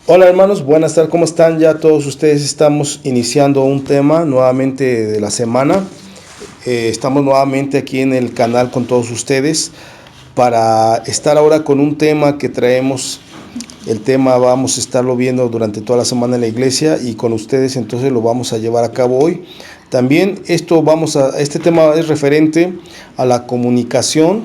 Hola hermanos, buenas tardes, ¿cómo están? Ya todos ustedes estamos iniciando un tema nuevamente de la semana. Estamos nuevamente aquí en el canal con todos ustedes para estar ahora con un tema que traemos. El tema vamos a estarlo viendo durante toda la semana en la iglesia y con ustedes, entonces lo vamos a llevar a cabo hoy. También este tema es referente a la comunicación,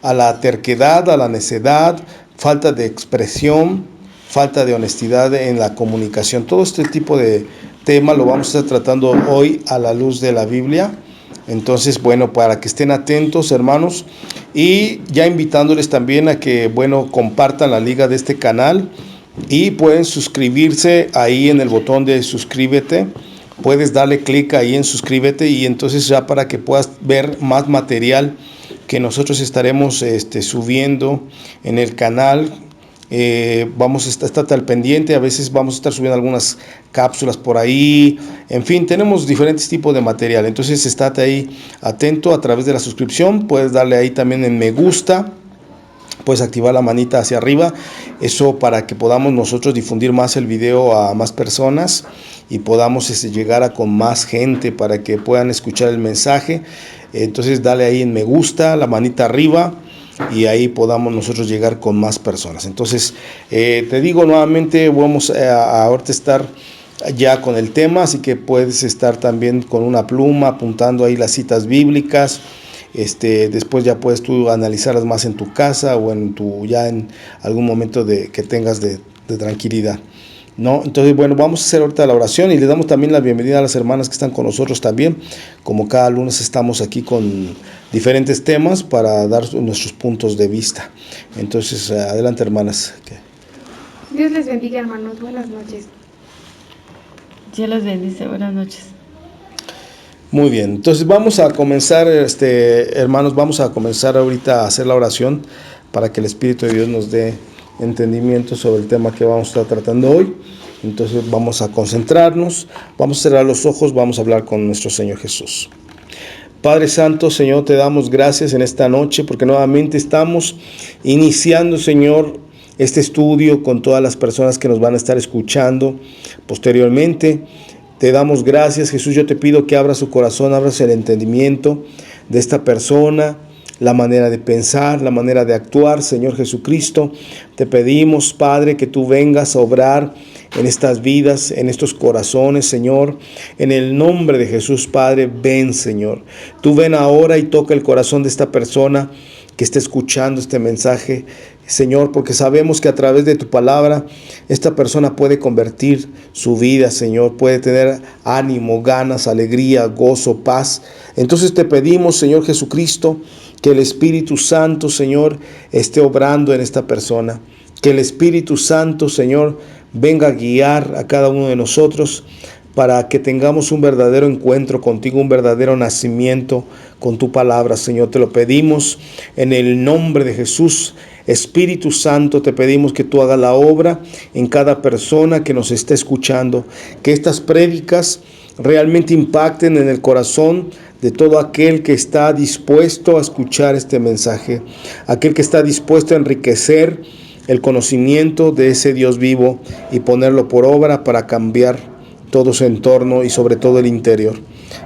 a la terquedad, a la necedad, falta de expresión, falta de honestidad en la comunicación. Todo este tipo de tema lo vamos a estar tratando hoy a la luz de la Biblia. Entonces, bueno, para que estén atentos, hermanos, y ya invitándoles también a que, bueno, compartan la liga de este canal y pueden suscribirse ahí en el botón de suscríbete. Puedes darle clic ahí en suscríbete y entonces ya para que puedas ver más material que nosotros estaremos subiendo en el canal. Vamos a estar al pendiente, a veces vamos a estar subiendo algunas cápsulas por ahí, en fin, tenemos diferentes tipos de material, entonces estate ahí atento a través de la suscripción, puedes darle ahí también en me gusta, puedes activar la manita hacia arriba, eso para que podamos nosotros difundir más el video a más personas y podamos llegar a con más gente para que puedan escuchar el mensaje. Entonces dale ahí en me gusta, la manita arriba, y ahí podamos nosotros llegar con más personas. Entonces, te digo nuevamente, vamos a ahorita estar ya con el tema, así que puedes estar también con una pluma apuntando ahí las citas bíblicas. Después ya puedes tú analizarlas más en tu casa o ya en algún momento que tengas de tranquilidad, ¿no? Entonces, bueno, vamos a hacer ahorita la oración y le damos también la bienvenida a las hermanas que están con nosotros también. Como cada lunes estamos aquí con diferentes temas para dar nuestros puntos de vista. Entonces, adelante, hermanas. Dios les bendiga, hermanos. Buenas noches. Dios les bendice. Buenas noches. Muy bien, entonces vamos a comenzar, hermanos, vamos a comenzar ahorita a hacer la oración para que el Espíritu de Dios nos dé entendimiento sobre el tema que vamos a estar tratando hoy. Entonces vamos a concentrarnos, vamos a cerrar los ojos, vamos a hablar con nuestro Señor Jesús. Padre Santo, Señor, te damos gracias en esta noche porque nuevamente estamos iniciando, Señor, este estudio con todas las personas que nos van a estar escuchando posteriormente. Te damos gracias, Jesús. Yo te pido que abras su corazón, abras el entendimiento de esta persona, la manera de pensar, la manera de actuar, Señor Jesucristo. Te pedimos, Padre, que tú vengas a obrar en estas vidas, en estos corazones, Señor. En el nombre de Jesús, Padre, ven, Señor. Tú ven ahora y toca el corazón de esta persona que esté escuchando este mensaje, Señor, porque sabemos que a través de tu palabra esta persona puede convertir su vida, Señor, puede tener ánimo, ganas, alegría, gozo, paz. Entonces te pedimos, Señor Jesucristo, que el Espíritu Santo, Señor, esté obrando en esta persona, que el Espíritu Santo, Señor, venga a guiar a cada uno de nosotros para que tengamos un verdadero encuentro contigo, un verdadero nacimiento con tu palabra, Señor. Te lo pedimos en el nombre de Jesús. Espíritu Santo, te pedimos que tú hagas la obra en cada persona que nos esté escuchando, que estas prédicas realmente impacten en el corazón de todo aquel que está dispuesto a escuchar este mensaje, aquel que está dispuesto a enriquecer el conocimiento de ese Dios vivo y ponerlo por obra para cambiar todo su entorno y sobre todo el interior.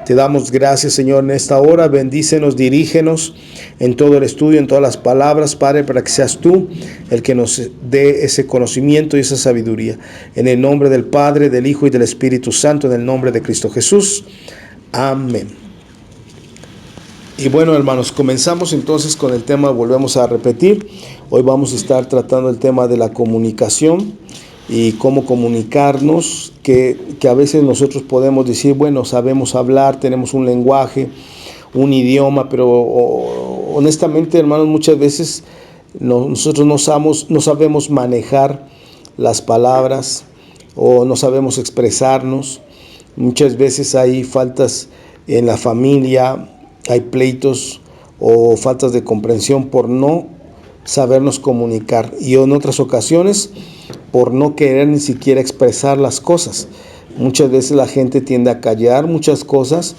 Te damos gracias, Señor, en esta hora. Bendícenos, dirígenos en todo el estudio, en todas las palabras, Padre, para que seas tú el que nos dé ese conocimiento y esa sabiduría. En el nombre del Padre, del Hijo y del Espíritu Santo, en el nombre de Cristo Jesús. Amén. Y bueno, hermanos, comenzamos entonces con el tema, volvemos a repetir. Hoy vamos a estar tratando el tema de la comunicación y cómo comunicarnos, que a veces nosotros podemos decir, bueno, sabemos hablar, tenemos un lenguaje, un idioma, pero honestamente, hermanos, muchas veces nosotros no sabemos manejar las palabras o no sabemos expresarnos. Muchas veces hay faltas en la familia, hay pleitos o faltas de comprensión por no sabernos comunicar, y en otras ocasiones por no querer ni siquiera expresar las cosas. Muchas veces la gente tiende a callar muchas cosas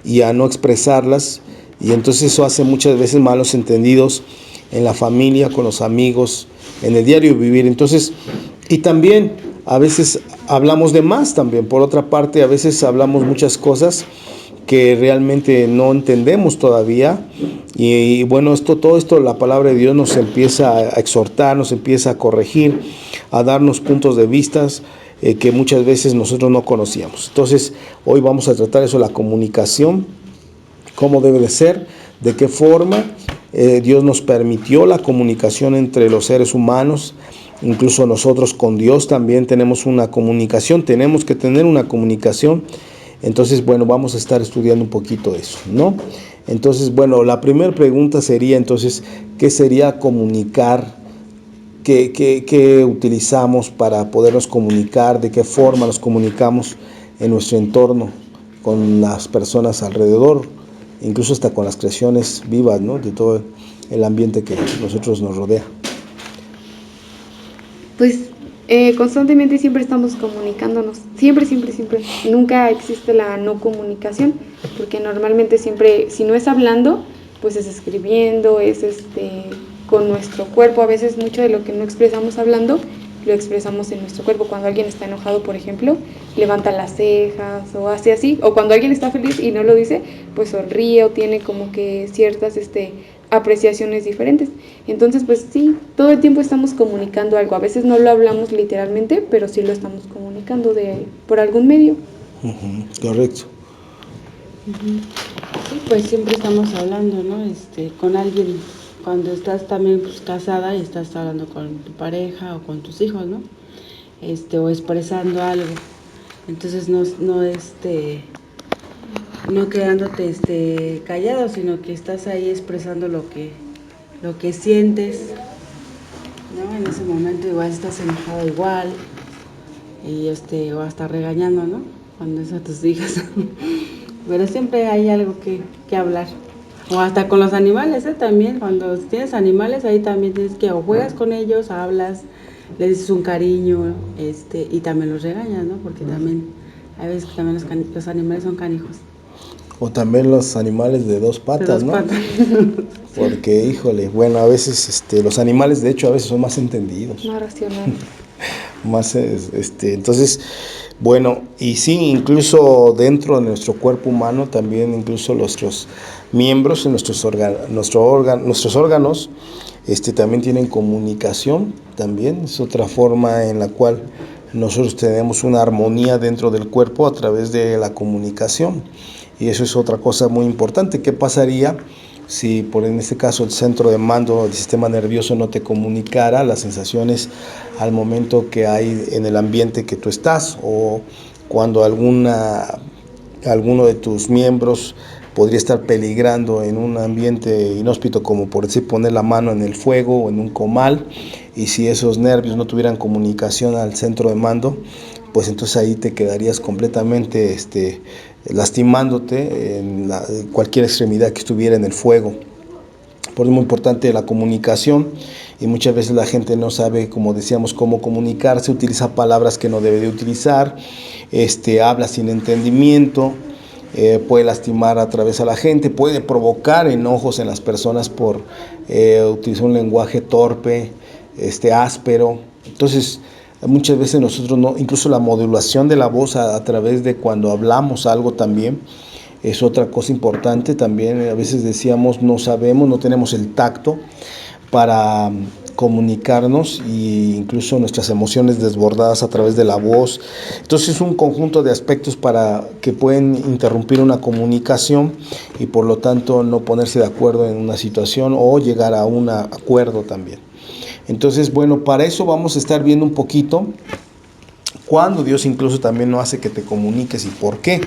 y a no expresarlas, y entonces eso hace muchas veces malos entendidos en la familia, con los amigos, en el diario vivir. Entonces, y también a veces hablamos de más también. Por otra parte, a veces hablamos muchas cosas que realmente no entendemos todavía. Y bueno, todo esto, la palabra de Dios nos empieza a exhortar, nos empieza a corregir, a darnos puntos de vista que muchas veces nosotros no conocíamos. Entonces, hoy vamos a tratar eso, la comunicación, cómo debe de ser, de qué forma Dios nos permitió la comunicación entre los seres humanos. Incluso nosotros con Dios también tenemos una comunicación, tenemos que tener una comunicación. Entonces, bueno, vamos a estar estudiando un poquito eso, ¿no? Entonces, bueno, la primera pregunta sería, entonces, ¿qué sería comunicar? ¿Qué utilizamos para podernos comunicar? ¿De qué forma nos comunicamos en nuestro entorno con las personas alrededor? Incluso hasta con las creaciones vivas, ¿no? De todo el ambiente que nosotros nos rodea. Pues constantemente siempre estamos comunicándonos, siempre. Nunca existe la no comunicación, porque normalmente siempre, si no es hablando, pues es escribiendo, es con nuestro cuerpo. A veces mucho de lo que no expresamos hablando, lo expresamos en nuestro cuerpo. Cuando alguien está enojado, por ejemplo, levanta las cejas o hace así, o cuando alguien está feliz y no lo dice, pues sonríe o tiene como que ciertas apreciaciones diferentes. Entonces, pues sí, todo el tiempo estamos comunicando algo. A veces no lo hablamos literalmente, pero sí lo estamos comunicando por algún medio. Correcto. Sí, pues siempre estamos hablando, ¿no? Con alguien, cuando estás también pues, casada y estás hablando con tu pareja o con tus hijos, ¿no? O expresando algo. Entonces no quedándote callado, sino que estás ahí expresando lo que sientes, ¿no? En ese momento igual estás enojado igual y o hasta regañando, ¿no? Cuando es a tus hijas. Pero siempre hay algo que hablar. O hasta con los animales, también. Cuando tienes animales, ahí también tienes que o juegas con ellos, hablas, les dices un cariño, y también los regañas, ¿no? Porque también hay veces que también los animales son canijos. O también los animales de dos patas, ¿no? Porque, híjole, bueno, a veces los animales, de hecho, a veces son más entendidos. Más racionales. Más, entonces, bueno, y sí, incluso dentro de nuestro cuerpo humano, también incluso nuestros miembros, nuestros órganos, también tienen comunicación, también es otra forma en la cual nosotros tenemos una armonía dentro del cuerpo a través de la comunicación. Y eso es otra cosa muy importante. ¿Qué pasaría si, en este caso, el centro de mando del sistema nervioso no te comunicara las sensaciones al momento que hay en el ambiente que tú estás, o cuando alguno de tus miembros podría estar peligrando en un ambiente inhóspito, como por decir poner la mano en el fuego o en un comal, y si esos nervios no tuvieran comunicación al centro de mando, pues entonces ahí te quedarías completamente lastimándote en cualquier extremidad que estuviera en el fuego. Por eso es muy importante la comunicación, y muchas veces la gente no sabe, como decíamos, cómo comunicarse, utiliza palabras que no debe de utilizar, habla sin entendimiento, puede lastimar a través a la gente, puede provocar enojos en las personas por utilizar un lenguaje torpe, áspero. Entonces, muchas veces nosotros no, incluso la modulación de la voz a través de cuando hablamos algo también es otra cosa importante. También a veces decíamos no sabemos, no tenemos el tacto para comunicarnos, e incluso nuestras emociones desbordadas a través de la voz. Entonces es un conjunto de aspectos para que pueden interrumpir una comunicación y por lo tanto no ponerse de acuerdo en una situación o llegar a un acuerdo también. Entonces, bueno, para eso vamos a estar viendo un poquito cuando Dios incluso también no hace que te comuniques y por qué.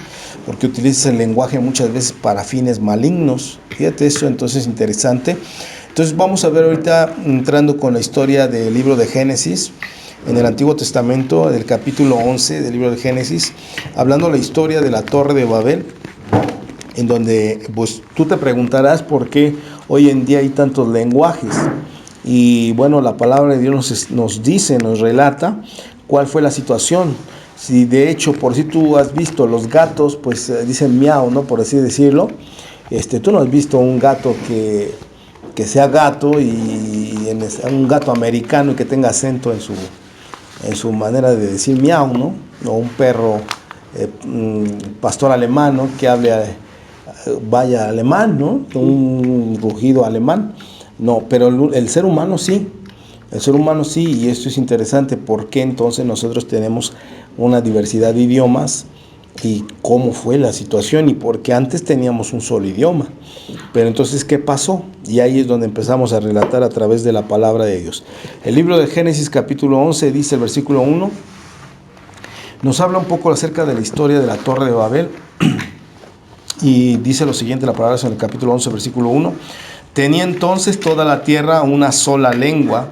Porque utilizas el lenguaje muchas veces para fines malignos. Fíjate eso, entonces es interesante. Entonces vamos a ver ahorita, entrando con la historia del libro de Génesis, en el Antiguo Testamento, del capítulo 11 del libro de Génesis, hablando la historia de la Torre de Babel, en donde pues tú te preguntarás por qué hoy en día hay tantos lenguajes. Y bueno, la palabra de Dios nos dice, nos relata cuál fue la situación. Si de hecho, por si tú has visto los gatos, pues dicen miau, ¿no? Por así decirlo. Tú no has visto un gato que sea gato y un gato americano y que tenga acento en su manera de decir miau, ¿no? O un perro pastor alemán, ¿no? Que hable vaya alemán, ¿no? Un rugido alemán. No, pero el ser humano sí. El ser humano sí, y esto es interesante porque entonces nosotros tenemos una diversidad de idiomas y cómo fue la situación y porque antes teníamos un solo idioma. Pero entonces, ¿qué pasó? Y ahí es donde empezamos a relatar a través de la palabra de Dios. El libro de Génesis capítulo 11 dice el versículo 1, nos habla un poco acerca de la historia de la Torre de Babel y dice lo siguiente, la palabra es en el capítulo 11, versículo 1, tenía entonces toda la tierra una sola lengua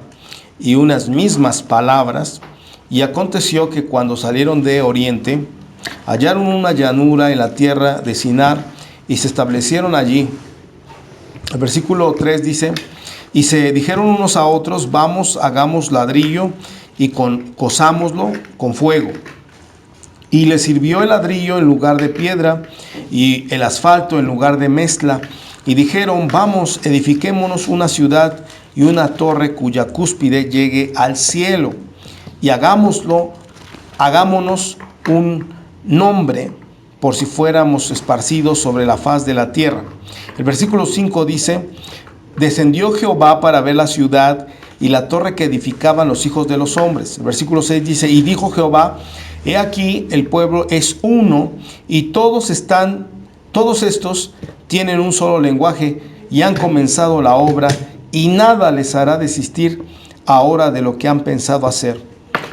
y unas mismas palabras, y aconteció que cuando salieron de oriente, hallaron una llanura en la tierra de Sinar y se establecieron allí. El versículo 3 dice, y se dijeron unos a otros, vamos, hagamos ladrillo y cosámoslo con fuego. Y les sirvió el ladrillo en lugar de piedra y el asfalto en lugar de mezcla. Y dijeron, vamos, edifiquémonos una ciudad y una torre cuya cúspide llegue al cielo. Y hagámonos un nombre por si fuéramos esparcidos sobre la faz de la tierra. El versículo 5 dice, descendió Jehová para ver la ciudad y la torre que edificaban los hijos de los hombres. El versículo 6 dice, y dijo Jehová, he aquí el pueblo es uno y todos estos tienen un solo lenguaje y han comenzado la obra y nada les hará desistir ahora de lo que han pensado hacer.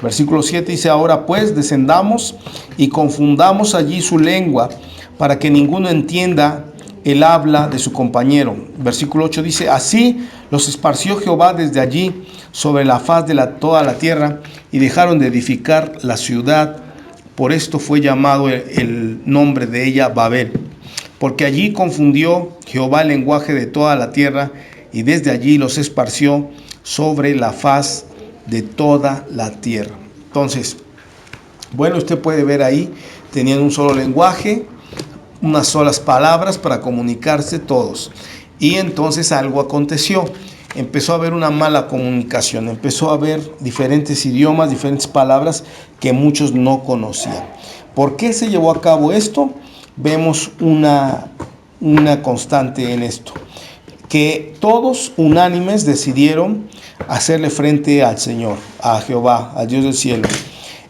Versículo 7 dice, ahora pues descendamos y confundamos allí su lengua para que ninguno entienda el habla de su compañero. Versículo 8 dice, así los esparció Jehová desde allí sobre la faz de toda la tierra y dejaron de edificar la ciudad. Por esto fue llamado el nombre de ella Babel, porque allí confundió Jehová el lenguaje de toda la tierra y desde allí los esparció sobre la faz de toda la tierra. Entonces, bueno, usted puede ver ahí, tenían un solo lenguaje, unas solas palabras para comunicarse todos. Y entonces algo aconteció. Empezó a haber una mala comunicación, empezó a haber diferentes idiomas, diferentes palabras que muchos no conocían. ¿Por qué se llevó a cabo esto? Vemos una constante en esto, que todos unánimes decidieron hacerle frente al Señor, a Jehová, al Dios del cielo.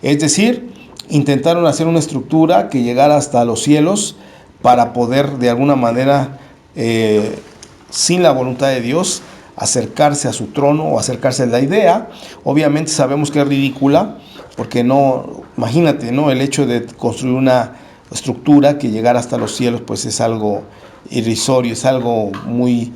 Es decir, intentaron hacer una estructura que llegara hasta los cielos para poder de alguna manera, sin la voluntad de Dios, acercarse a su trono o acercarse a la idea. Obviamente sabemos que es ridícula, porque no, imagínate, ¿no? El hecho de construir una estructura que llegara hasta los cielos, pues es algo irrisorio, es algo muy,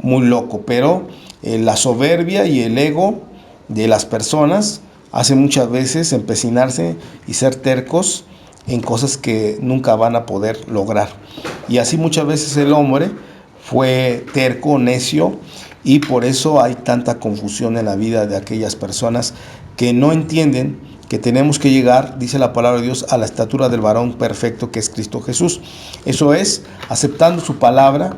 muy loco, pero la soberbia y el ego de las personas hace muchas veces empecinarse y ser tercos en cosas que nunca van a poder lograr. Y así muchas veces el hombre fue terco, necio, y por eso hay tanta confusión en la vida de aquellas personas que no entienden que tenemos que llegar, dice la palabra de Dios, a la estatura del varón perfecto que es Cristo Jesús. Eso es, aceptando su palabra,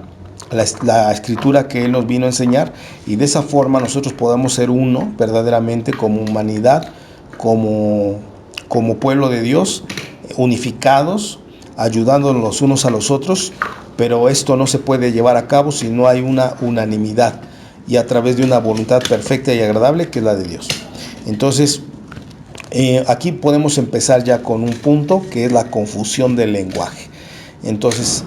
la escritura que Él nos vino a enseñar, y de esa forma nosotros podamos ser uno verdaderamente como humanidad, como pueblo de Dios, unificados, ayudándonos los unos a los otros. Pero esto no se puede llevar a cabo si no hay una unanimidad y a través de una voluntad perfecta y agradable que es la de Dios. Entonces, aquí podemos empezar ya con un punto que es la confusión del lenguaje. Entonces,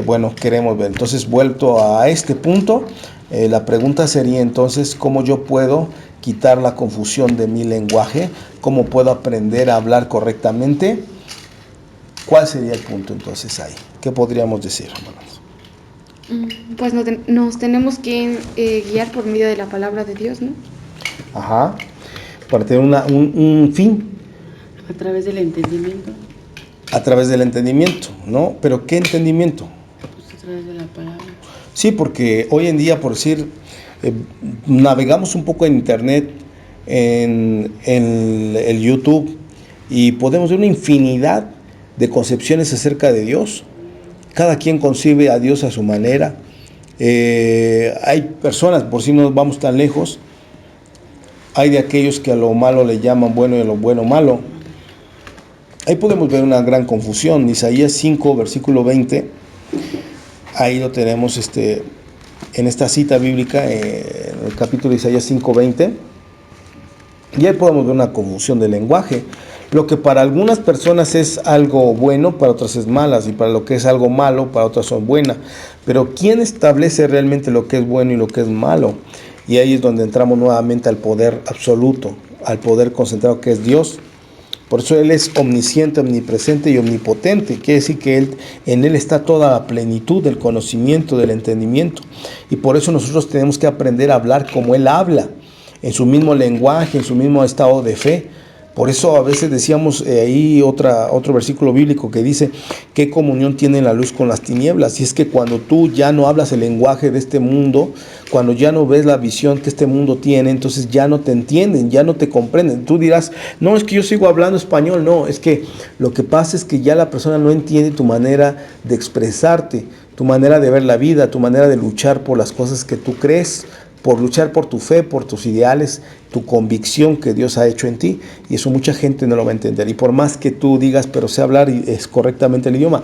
bueno, queremos ver. Entonces, vuelto a este punto, la pregunta sería entonces, ¿cómo yo puedo quitar la confusión de mi lenguaje? ¿Cómo puedo aprender a hablar correctamente? ¿Cuál sería el punto entonces ahí? ¿Qué podríamos decir, hermanos? Pues nos tenemos que guiar por medio de la palabra de Dios, ¿no? Ajá. Para tener un fin. A través del entendimiento. A través del entendimiento, ¿no? ¿Pero qué entendimiento? Pues a través de la palabra. Sí, porque hoy en día, por decir, navegamos un poco en internet, en el YouTube, y podemos ver una infinidad de concepciones acerca de Dios. Cada quien concibe a Dios a su manera. Hay personas, por si no vamos tan lejos, hay de aquellos que a lo malo le llaman bueno y a lo bueno malo. Ahí podemos ver una gran confusión. Isaías 5, versículo 20, ahí lo tenemos en esta cita bíblica, en el capítulo de Isaías 5, 20, y ahí podemos ver una confusión del lenguaje. Lo que para algunas personas es algo bueno, para otras es malas, y para lo que es algo malo, para otras son buenas. Pero ¿quién establece realmente lo que es bueno y lo que es malo? Y ahí es donde entramos nuevamente al poder absoluto, al poder concentrado que es Dios. Por eso Él es omnisciente, omnipresente y omnipotente. Quiere decir que en Él está toda la plenitud del conocimiento, del entendimiento. Y por eso nosotros tenemos que aprender a hablar como Él habla, en su mismo lenguaje, en su mismo estado de fe. Por eso a veces decíamos ahí otro versículo bíblico que dice: ¿qué comunión tiene la luz con las tinieblas? Y es que cuando tú ya no hablas el lenguaje de este mundo, cuando ya no ves la visión que este mundo tiene, entonces ya no te entienden, ya no te comprenden. Tú dirás: no, es que yo sigo hablando español. No, es que lo que pasa es que ya la persona no entiende tu manera de expresarte, tu manera de ver la vida, tu manera de luchar por las cosas que tú crees, por luchar por tu fe, por tus ideales, tu convicción que Dios ha hecho en ti. Y eso mucha gente no lo va a entender. Y por más que tú digas, pero sé hablar correctamente el idioma,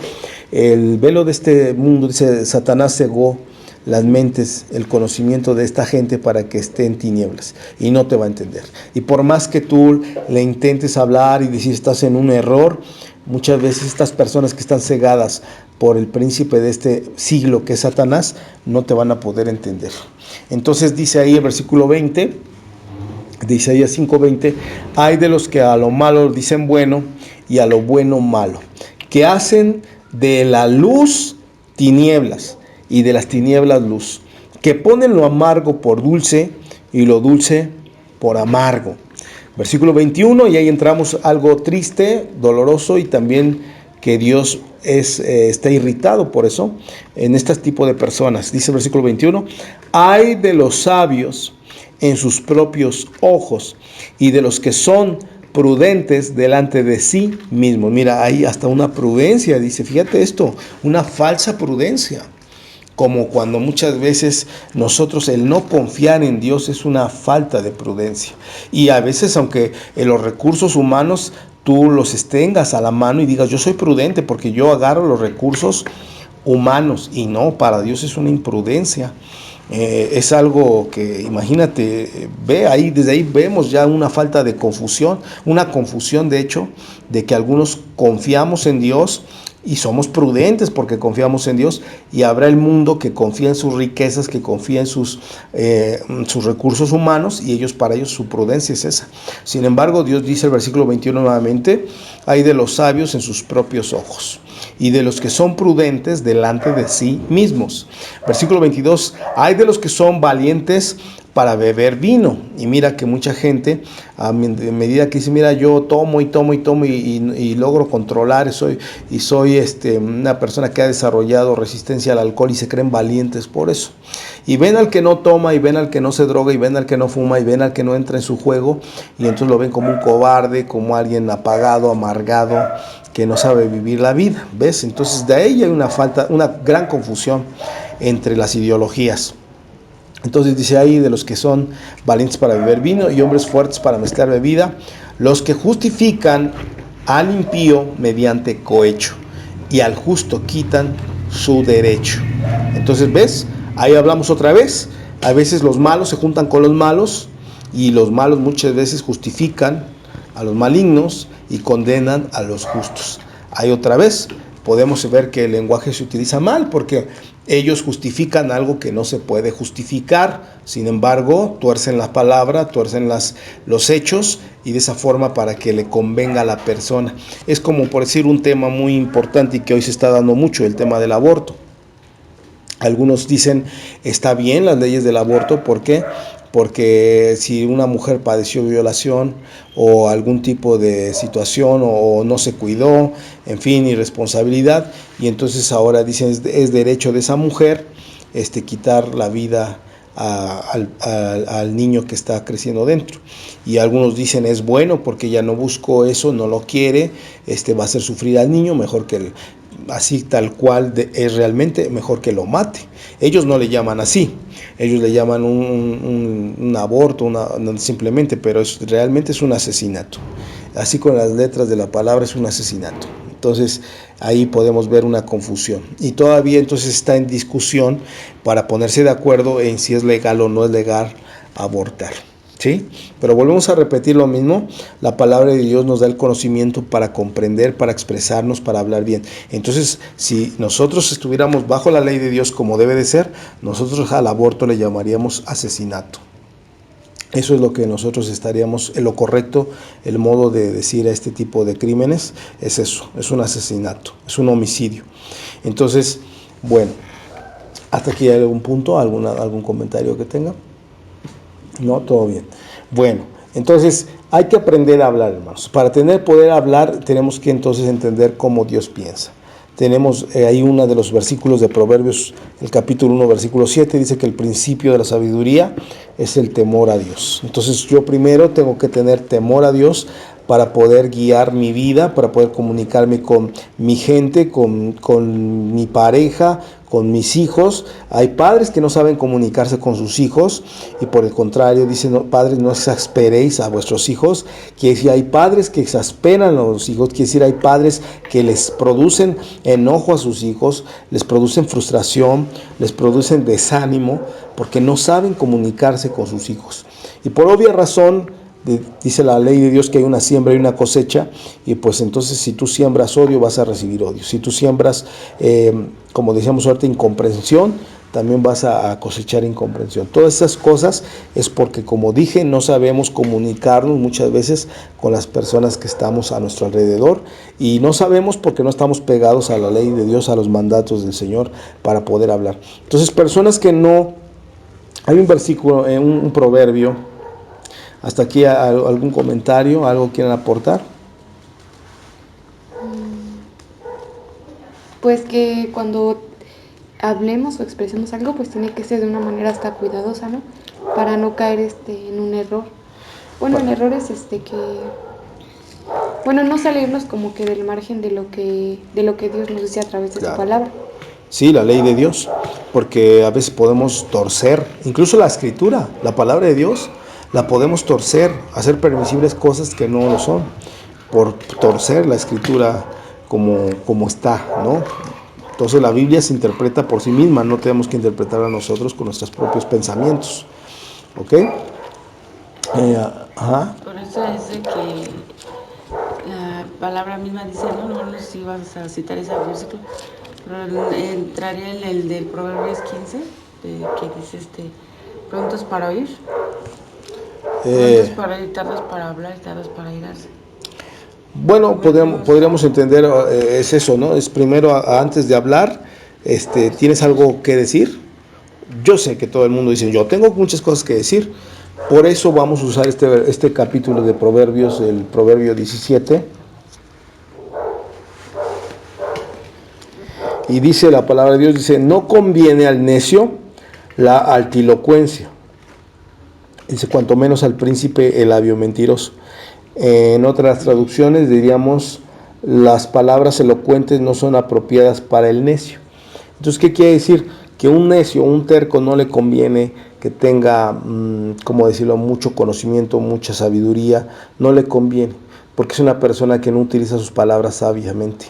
el velo de este mundo, dice, Satanás cegó las mentes, el conocimiento de esta gente para que esté en tinieblas y no te va a entender. Y por más que tú le intentes hablar y decir estás en un error, muchas veces estas personas que están cegadas por el príncipe de este siglo que es Satanás, no te van a poder entender. Entonces dice ahí el versículo 20 de Isaías 5:20: hay de los que a lo malo dicen bueno y a lo bueno malo, que hacen de la luz tinieblas y de las tinieblas luz, que ponen lo amargo por dulce y lo dulce por amargo. Versículo 21, y ahí entramos algo triste, doloroso, y también que Dios está irritado por eso en este tipo de personas. Dice el versículo 21: hay de los sabios en sus propios ojos y de los que son prudentes delante de sí mismos. Mira, hay hasta una prudencia, dice, fíjate esto, una falsa prudencia. Como cuando muchas veces nosotros el no confiar en Dios es una falta de prudencia. Y a veces, aunque en los recursos humanos tú los tengas a la mano y digas yo soy prudente porque yo agarro los recursos humanos, y no, para Dios es una imprudencia. Es algo que, imagínate, ve ahí, desde ahí vemos ya una falta de confusión, una confusión de hecho, de que algunos confiamos en Dios y somos prudentes porque confiamos en Dios, y habrá el mundo que confía en sus riquezas, que confía en sus recursos humanos, y para ellos su prudencia es esa. Sin embargo, Dios dice el versículo 21 nuevamente: hay de los sabios en sus propios ojos y de los que son prudentes delante de sí mismos. Versículo 22: hay de los que son valientes para beber vino. Y mira que mucha gente, a medida que dice, mira, yo tomo y logro controlar, soy una persona que ha desarrollado resistencia al alcohol, y se creen valientes por eso. Y ven al que no toma, y ven al que no se droga, y ven al que no fuma, y ven al que no entra en su juego, y entonces lo ven como un cobarde, como alguien apagado, amargado, que no sabe vivir la vida. ¿Ves? Entonces de ahí hay una gran confusión entre las ideologías. Entonces dice ahí: de los que son valientes para beber vino y hombres fuertes para mezclar bebida, los que justifican al impío mediante cohecho y al justo quitan su derecho. Entonces, ¿ves? Ahí hablamos otra vez. A veces los malos se juntan con los malos, y los malos muchas veces justifican a los malignos y condenan a los justos. Ahí otra vez podemos ver que el lenguaje se utiliza mal, porque ellos justifican algo que no se puede justificar. Sin embargo, tuercen la palabra, tuercen los hechos, y de esa forma para que le convenga a la persona. Es como, por decir, un tema muy importante y que hoy se está dando mucho, el tema del aborto. Algunos dicen está bien las leyes del aborto. ¿Por qué? Porque si una mujer padeció violación o algún tipo de situación, o no se cuidó, en fin, irresponsabilidad, y entonces ahora dicen es derecho de esa mujer quitar la vida al niño que está creciendo dentro. Y algunos dicen es bueno porque ella no buscó eso, no lo quiere, va a hacer sufrir al niño, mejor que así tal cual es realmente, mejor que lo mate. Ellos no le llaman así, ellos le llaman un aborto, simplemente, pero realmente es un asesinato. Así con las letras de la palabra es un asesinato. Entonces ahí podemos ver una confusión. Y todavía entonces está en discusión para ponerse de acuerdo en si es legal o no es legal abortar. ¿Sí? Pero volvemos a repetir lo mismo, la palabra de Dios nos da el conocimiento para comprender, para expresarnos, para hablar bien. Entonces, si nosotros estuviéramos bajo la ley de Dios como debe de ser, nosotros al aborto le llamaríamos asesinato. Eso es lo que nosotros estaríamos, en lo correcto, el modo de decir a este tipo de crímenes es eso, es un asesinato, es un homicidio. Entonces, bueno, hasta aquí hay algún punto, algún comentario que tenga. No, todo bien. Bueno, entonces hay que aprender a hablar, hermanos. Para poder hablar, tenemos que entonces entender cómo Dios piensa. Tenemos ahí uno de los versículos de Proverbios, el capítulo 1, versículo 7, dice que el principio de la sabiduría es el temor a Dios. Entonces yo primero tengo que tener temor a Dios para poder guiar mi vida, para poder comunicarme con mi gente, con mi pareja, con mis hijos. Hay padres que no saben comunicarse con sus hijos y por el contrario dicen, no, padres, no exasperéis a vuestros hijos. Quiere decir, hay padres que exasperan a los hijos, quiere decir, hay padres que les producen enojo a sus hijos, les producen frustración, les producen desánimo porque no saben comunicarse con sus hijos. Y por obvia razón, dice la ley de Dios que hay una siembra y una cosecha, y pues entonces si tú siembras odio vas a recibir odio. Si tú siembras, como decíamos ahorita, incomprensión, también vas a cosechar incomprensión. Todas esas cosas es porque, como dije, no sabemos comunicarnos muchas veces con las personas que estamos a nuestro alrededor, y no sabemos porque no estamos pegados a la ley de Dios, a los mandatos del Señor para poder hablar. Entonces, personas que no... Hay un versículo, un proverbio. Hasta aquí, ¿algún comentario? ¿Algo quieren aportar? Pues que cuando hablemos o expresemos algo, pues tiene que ser de una manera hasta cuidadosa, ¿no? Para no caer en un error. Bueno, en errores bueno, no salirnos como que del margen de lo que Dios nos dice a través de su palabra. Sí, la ley de Dios, porque a veces podemos torcer, incluso la escritura, la palabra de Dios, la podemos torcer, hacer permisibles cosas que no lo son, por torcer la escritura como está, ¿no? Entonces la Biblia se interpreta por sí misma, no tenemos que interpretarla nosotros con nuestros propios pensamientos, ¿ok? Ajá. Por eso es de que la palabra misma dice, no sé si vas a citar ese versículo, pero entraría en el del Proverbios 15, que dice prontos para oír, prontos para oír, tardos para hablar, tardos para irarse. Bueno, podríamos entender, es eso, ¿no? Es primero, antes de hablar, ¿tienes algo que decir? Yo sé que todo el mundo dice, yo tengo muchas cosas que decir. Por eso vamos a usar este capítulo de Proverbios, el Proverbio 17. Y dice la palabra de Dios, dice, no conviene al necio la altilocuencia. Dice, cuanto menos al príncipe el labio mentiroso. En otras traducciones diríamos, las palabras elocuentes no son apropiadas para el necio. Entonces, ¿qué quiere decir? Que un necio, un terco, no le conviene que tenga, ¿cómo decirlo?, mucho conocimiento, mucha sabiduría, no le conviene, porque es una persona que no utiliza sus palabras sabiamente,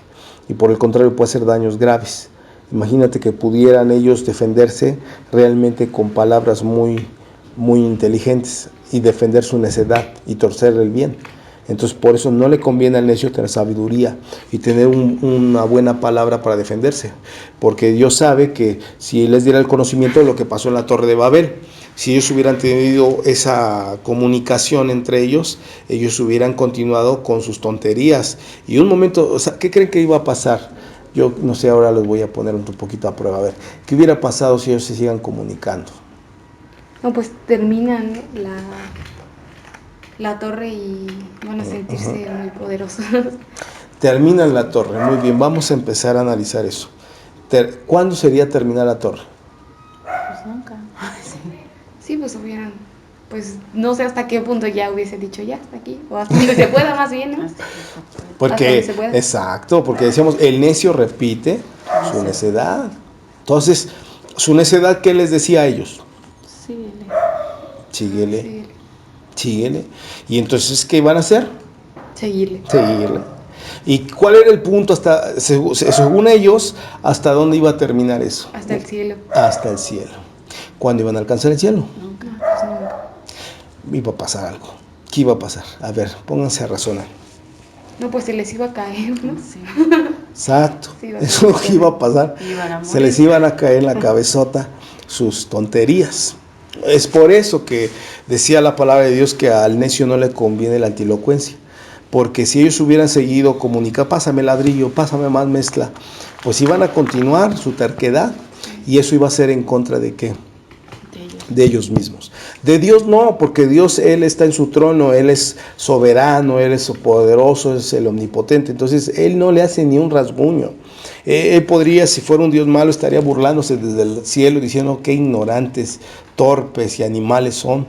y por el contrario puede hacer daños graves. Imagínate que pudieran ellos defenderse realmente con palabras muy, muy inteligentes y defender su necedad y torcer el bien. Entonces por eso no le conviene al necio tener sabiduría y tener una buena palabra para defenderse, porque Dios sabe que si les diera el conocimiento de lo que pasó en la Torre de Babel, si ellos hubieran tenido esa comunicación entre ellos hubieran continuado con sus tonterías, y un momento, o sea, ¿qué creen que iba a pasar? Yo no sé, ahora les voy a poner un poquito a prueba, a ver, ¿qué hubiera pasado si ellos se sigan comunicando? No, pues terminan la torre y van a sentirse muy poderosos. Terminan la torre, muy bien, vamos a empezar a analizar eso. ¿Cuándo sería terminar la torre? Pues nunca. Sí, pues hubieran pues no sé hasta qué punto ya hubiese dicho ya hasta aquí, o hasta donde se pueda más bien, ¿no? Porque, Hasta donde se pueda. exacto, porque decíamos, el necio repite su necedad. Entonces, su necedad, ¿qué les decía a ellos? Síguele, Sí, síguele. Y entonces, ¿qué iban a hacer? seguirle. Seguirle. ¿Y cuál era el punto hasta, según ellos, hasta dónde iba a terminar eso? Hasta el cielo. Hasta el cielo. ¿Cuándo iban a alcanzar el cielo? Nunca, pues nunca. Iba a pasar algo. ¿Qué iba a pasar? A ver, pónganse a razonar. No, pues se les iba a caer, ¿no? Sí. Exacto. Sí, iba a Eso es lo ser que iba a pasar. Iban a Se morir. les iban a caer en la cabezota sus tonterías. Es por eso que decía la palabra de Dios que al necio no le conviene la antilocuencia. Porque si ellos hubieran seguido comunicar, pásame ladrillo, pásame más mezcla, pues iban a continuar su terquedad y eso iba a ser en contra de ¿qué? De ellos mismos. De Dios no, porque Dios, Él está en su trono, Él es soberano, Él es poderoso, es el omnipotente. Entonces, Él no le hace ni un rasguño. Él podría, si fuera un Dios malo, estaría burlándose desde el cielo diciendo qué ignorantes, torpes y animales son.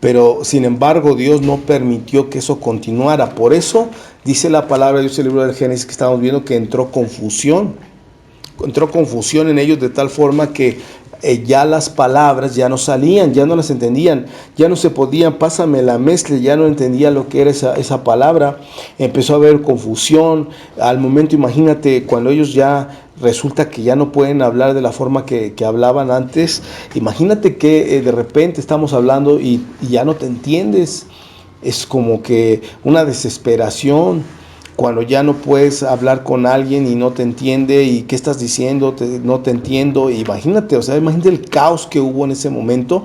Pero, sin embargo, Dios no permitió que eso continuara. Por eso, dice la palabra de Dios en el libro del Génesis que estamos viendo que entró confusión. Entró confusión en ellos de tal forma que ya las palabras ya no salían, ya no las entendían, ya no se podían, pásame la mezcla, ya no entendía lo que era esa palabra, empezó a haber confusión, al momento imagínate cuando ellos ya resulta que ya no pueden hablar de la forma que hablaban antes, imagínate que de repente estamos hablando y ya no te entiendes, es como que una desesperación. Cuando ya no puedes hablar con alguien y no te entiende y qué estás diciendo, no te entiendo, imagínate, o sea, imagínate el caos que hubo en ese momento,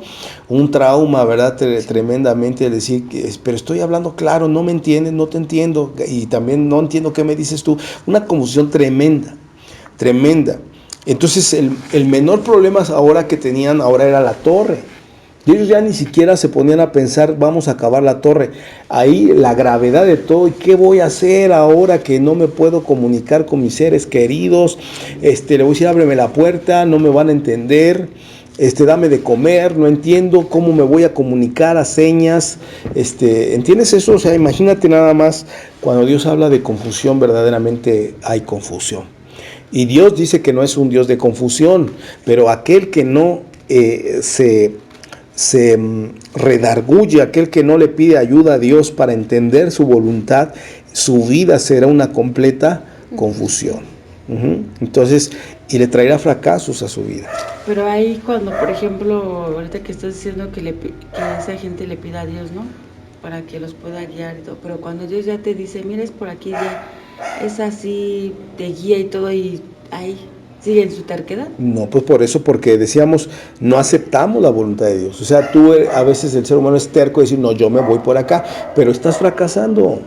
un trauma, ¿verdad? Tremendamente, decir, pero estoy hablando claro, no me entiendes, no te entiendo, y también no entiendo qué me dices tú, una confusión tremenda, tremenda. Entonces el menor problema ahora que tenían, ahora era la torre. Y ellos ya ni siquiera se ponían a pensar, vamos a acabar la torre. Ahí la gravedad de todo, ¿y qué voy a hacer ahora que no me puedo comunicar con mis seres queridos? Le voy a decir, ábreme la puerta, no me van a entender, dame de comer, no entiendo cómo me voy a comunicar a señas. ¿Entiendes eso? O sea, imagínate nada más, cuando Dios habla de confusión, verdaderamente hay confusión. Y Dios dice que no es un Dios de confusión, pero aquel que no se redarguye, aquel que no le pide ayuda a Dios para entender su voluntad, su vida será una completa confusión. Entonces, y le traerá fracasos a su vida. Pero ahí cuando, por ejemplo, ahorita que estás diciendo que esa gente le pida a Dios, ¿no? Para que los pueda guiar y todo. Pero cuando Dios ya te dice, mira, es por aquí, ya es así, te guía y todo, y ahí sigue en su terquedad. No, pues por eso, porque decíamos, no aceptamos la voluntad de Dios. O sea, tú a veces el ser humano es terco de decir, no, yo me voy por acá, pero estás fracasando.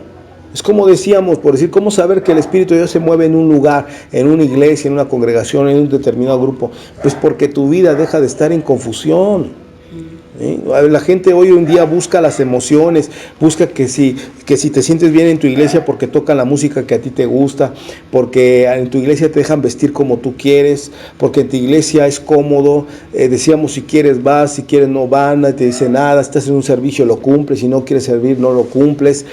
Es como decíamos, por decir, ¿cómo saber que el Espíritu de Dios se mueve en un lugar, en una iglesia, en una congregación, en un determinado grupo? Pues porque tu vida deja de estar en confusión. ¿Sí? La gente hoy en día busca las emociones, busca que si te sientes bien en tu iglesia porque tocan la música que a ti te gusta, porque en tu iglesia te dejan vestir como tú quieres, porque en tu iglesia es cómodo, decíamos si quieres vas, si quieres no van, nadie te dice nada, estás en un servicio lo cumples, si no quieres servir no lo cumples,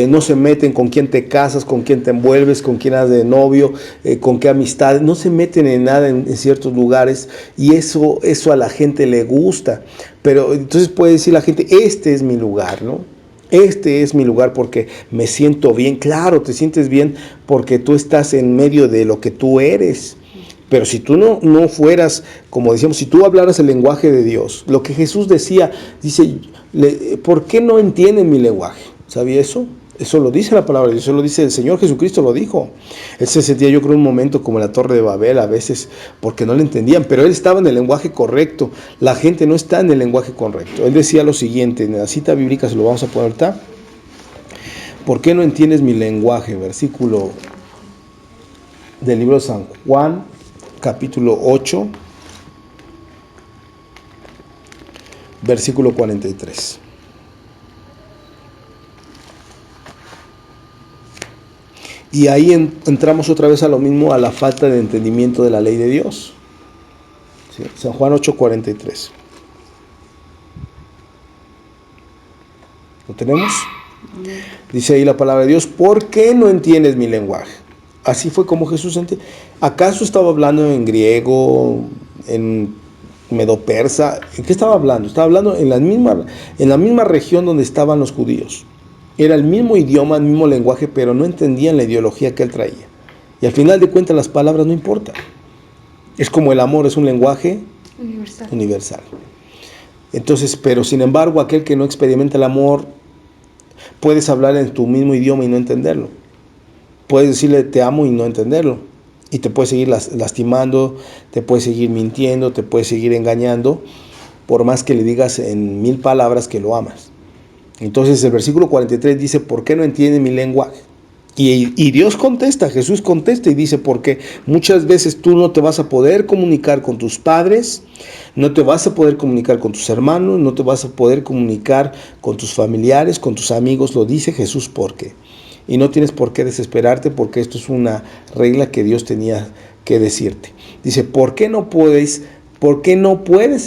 no se meten con quién te casas, con quién te envuelves, con quién has de novio, con qué amistades, no se meten en nada en ciertos lugares y eso a la gente le gusta, pero entonces puede decir la gente, este es mi lugar, ¿no? Este es mi lugar porque me siento bien. Claro, te sientes bien porque tú estás en medio de lo que tú eres. Pero si tú no fueras, como decíamos, si tú hablaras el lenguaje de Dios, lo que Jesús decía, dice, ¿por qué no entienden mi lenguaje? ¿Sabía eso? Eso lo dice la palabra de Dios, eso lo dice el Señor Jesucristo, lo dijo. Él se sentía, yo creo, un momento como en la Torre de Babel a veces, porque no le entendían, pero él estaba en el lenguaje correcto. La gente no está en el lenguaje correcto. Él decía lo siguiente, en la cita bíblica se lo vamos a poner ahorita. ¿Por qué no entiendes mi lenguaje? Versículo del libro de San Juan, capítulo 8, versículo 43. Y ahí entramos otra vez a lo mismo, a la falta de entendimiento de la ley de Dios. ¿Sí? San Juan 8:43. ¿Lo tenemos? Dice ahí la palabra de Dios, ¿por qué no entiendes mi lenguaje? Así fue como Jesús entendió. ¿Acaso estaba hablando en griego, en medo-persa? ¿En qué estaba hablando? Estaba hablando en la misma región donde estaban los judíos. Era el mismo idioma, el mismo lenguaje, pero no entendían la ideología que él traía. Y al final de cuentas las palabras no importan. Es como el amor, es un lenguaje universal. Entonces, pero sin embargo, aquel que no experimenta el amor, puedes hablar en tu mismo idioma y no entenderlo. Puedes decirle te amo y no entenderlo. Y te puedes seguir lastimando, te puedes seguir mintiendo, te puedes seguir engañando, por más que le digas en 1000 palabras que lo amas. Entonces el versículo 43 dice, ¿por qué no entiende mi lenguaje? Y Dios contesta, Jesús contesta y dice, porque muchas veces tú no te vas a poder comunicar con tus padres, no te vas a poder comunicar con tus hermanos, no te vas a poder comunicar con tus familiares, con tus amigos, lo dice Jesús, ¿por qué? Y no tienes por qué desesperarte, porque esto es una regla que Dios tenía que decirte. Dice, ¿por qué no puedes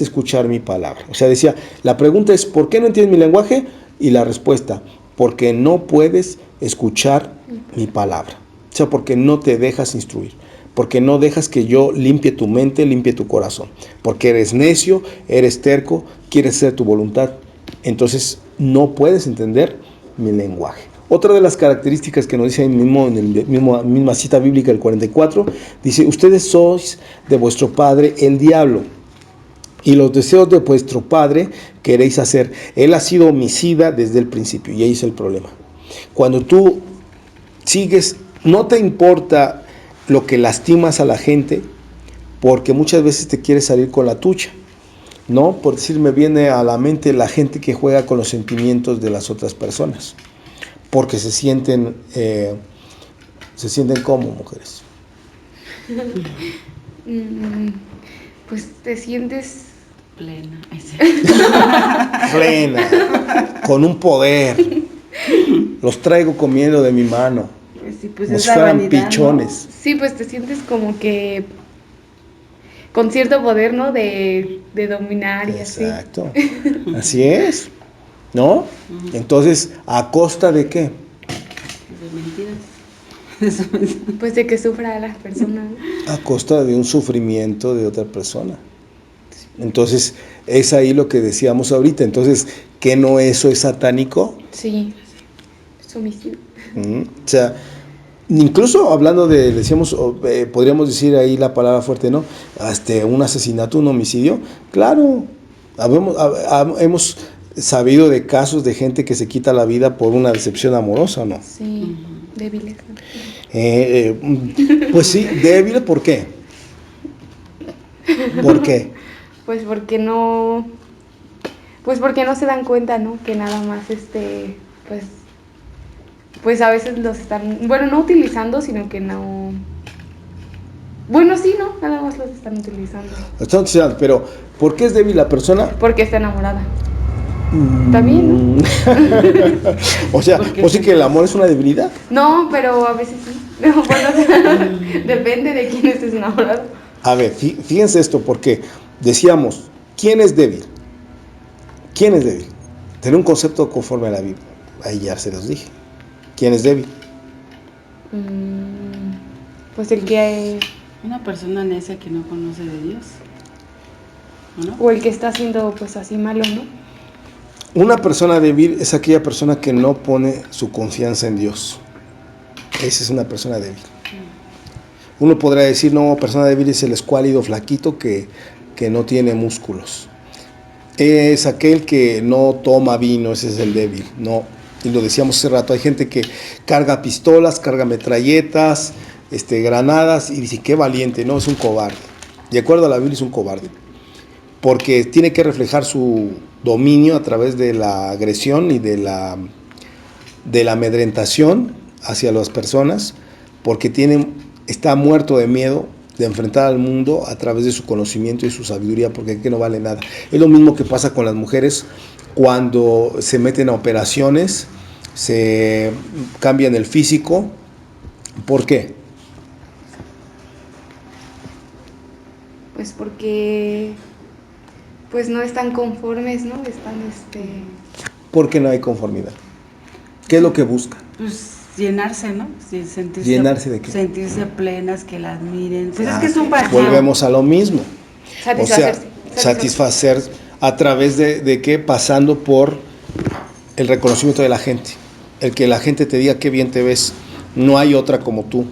escuchar mi palabra? O sea, decía, la pregunta es, ¿por qué no entiendes mi lenguaje? Y la respuesta, porque no puedes escuchar mi palabra. O sea, porque no te dejas instruir, porque no dejas que yo limpie tu mente, limpie tu corazón, porque eres necio, eres terco, quieres hacer tu voluntad, entonces no puedes entender mi lenguaje. Otra de las características que nos dice ahí mismo en la misma cita bíblica, el 44, dice, ustedes sois de vuestro padre el diablo, y los deseos de vuestro padre queréis hacer. Él ha sido homicida desde el principio, y ahí es el problema. Cuando tú sigues, no te importa lo que lastimas a la gente, porque muchas veces te quieres salir con la tuya, ¿no? Por decir, me viene a la mente la gente que juega con los sentimientos de las otras personas, porque se sienten como mujeres. Pues te sientes plena. Plena, con un poder. Los traigo comiendo de mi mano. Sí, pues como es si la fueran vanidad, pichones. ¿no? Sí, pues te sientes como que con cierto poder, ¿no? De dominar y así. Exacto. Así es. ¿No? Entonces, ¿a costa de qué? De mentiras. Pues de que sufra a las personas, ¿no? A costa de un sufrimiento de otra persona. Entonces, es ahí lo que decíamos ahorita. Entonces, ¿qué no eso es satánico? Sí, es homicidio. O sea, incluso hablando de, decíamos, podríamos decir ahí la palabra fuerte, ¿no? Un asesinato, un homicidio. Claro, hemos sabido de casos de gente que se quita la vida por una decepción amorosa, ¿no? Sí, débiles, ¿no? Pues sí, débil, ¿por qué? ¿Por qué? Pues porque no se dan cuenta, ¿no? Que nada más pues a veces los están, bueno, no utilizando, sino que no, bueno, sí, ¿no? Nada más los están utilizando. Están utilizando, pero ¿por qué es débil la persona? Porque está enamorada. También, ¿no? O sea, ¿o sí que el amor es una debilidad? No, pero a veces sí. No, bueno, depende de quién estés enamorado. A ver, fíjense esto, porque decíamos, ¿quién es débil? ¿Quién es débil? Tener un concepto conforme a la Biblia. Ahí ya se los dije. ¿Quién es débil? Pues el que... Una persona necia que no conoce de Dios, ¿no? O el que está haciendo pues así malo, ¿no? Una persona débil es aquella persona que no pone su confianza en Dios. Esa es una persona débil. Uno podrá decir, no, persona débil es el escuálido flaquito que no tiene músculos. Es aquel que no toma vino, ese es el débil. No, y lo decíamos hace rato, hay gente que carga pistolas, carga metralletas, granadas, y dice, qué valiente. No, es un cobarde. De acuerdo a la Biblia es un cobarde, porque tiene que reflejar su dominio a través de la agresión y de la amedrentación hacia las personas, porque está muerto de miedo de enfrentar al mundo a través de su conocimiento y su sabiduría, porque que no vale nada. Es lo mismo que pasa con las mujeres cuando se meten a operaciones, se cambian el físico. ¿Por qué? Pues porque pues no están conformes, ¿no? Están Porque no hay conformidad. ¿Qué es lo que buscan? Pues llenarse, ¿no? Sí, sentirse, ¿Llenarse de qué? Sentirse plenas, que las miren. Pues es que es un vacío. Volvemos a lo mismo. Satisfacerse. O sea, satisfacer a través de qué, pasando por el reconocimiento de la gente. El que la gente te diga qué bien te ves. No hay otra como tú.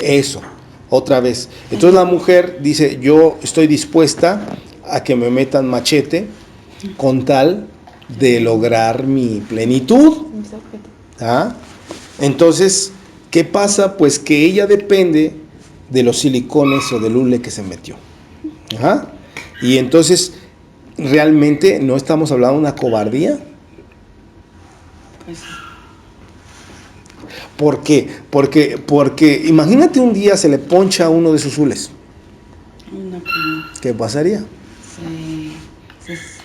Eso, otra vez. Entonces la mujer dice, yo estoy dispuesta a que me metan machete con tal de lograr mi plenitud. ¿Ah? Entonces, ¿qué pasa? Pues que ella depende de los silicones o del hule que se metió. Ajá. Y entonces, realmente no estamos hablando de una cobardía. Pues, ¿Por qué? Porque imagínate un día se le poncha uno de sus hules. no, pues no. ¿Qué pasaría?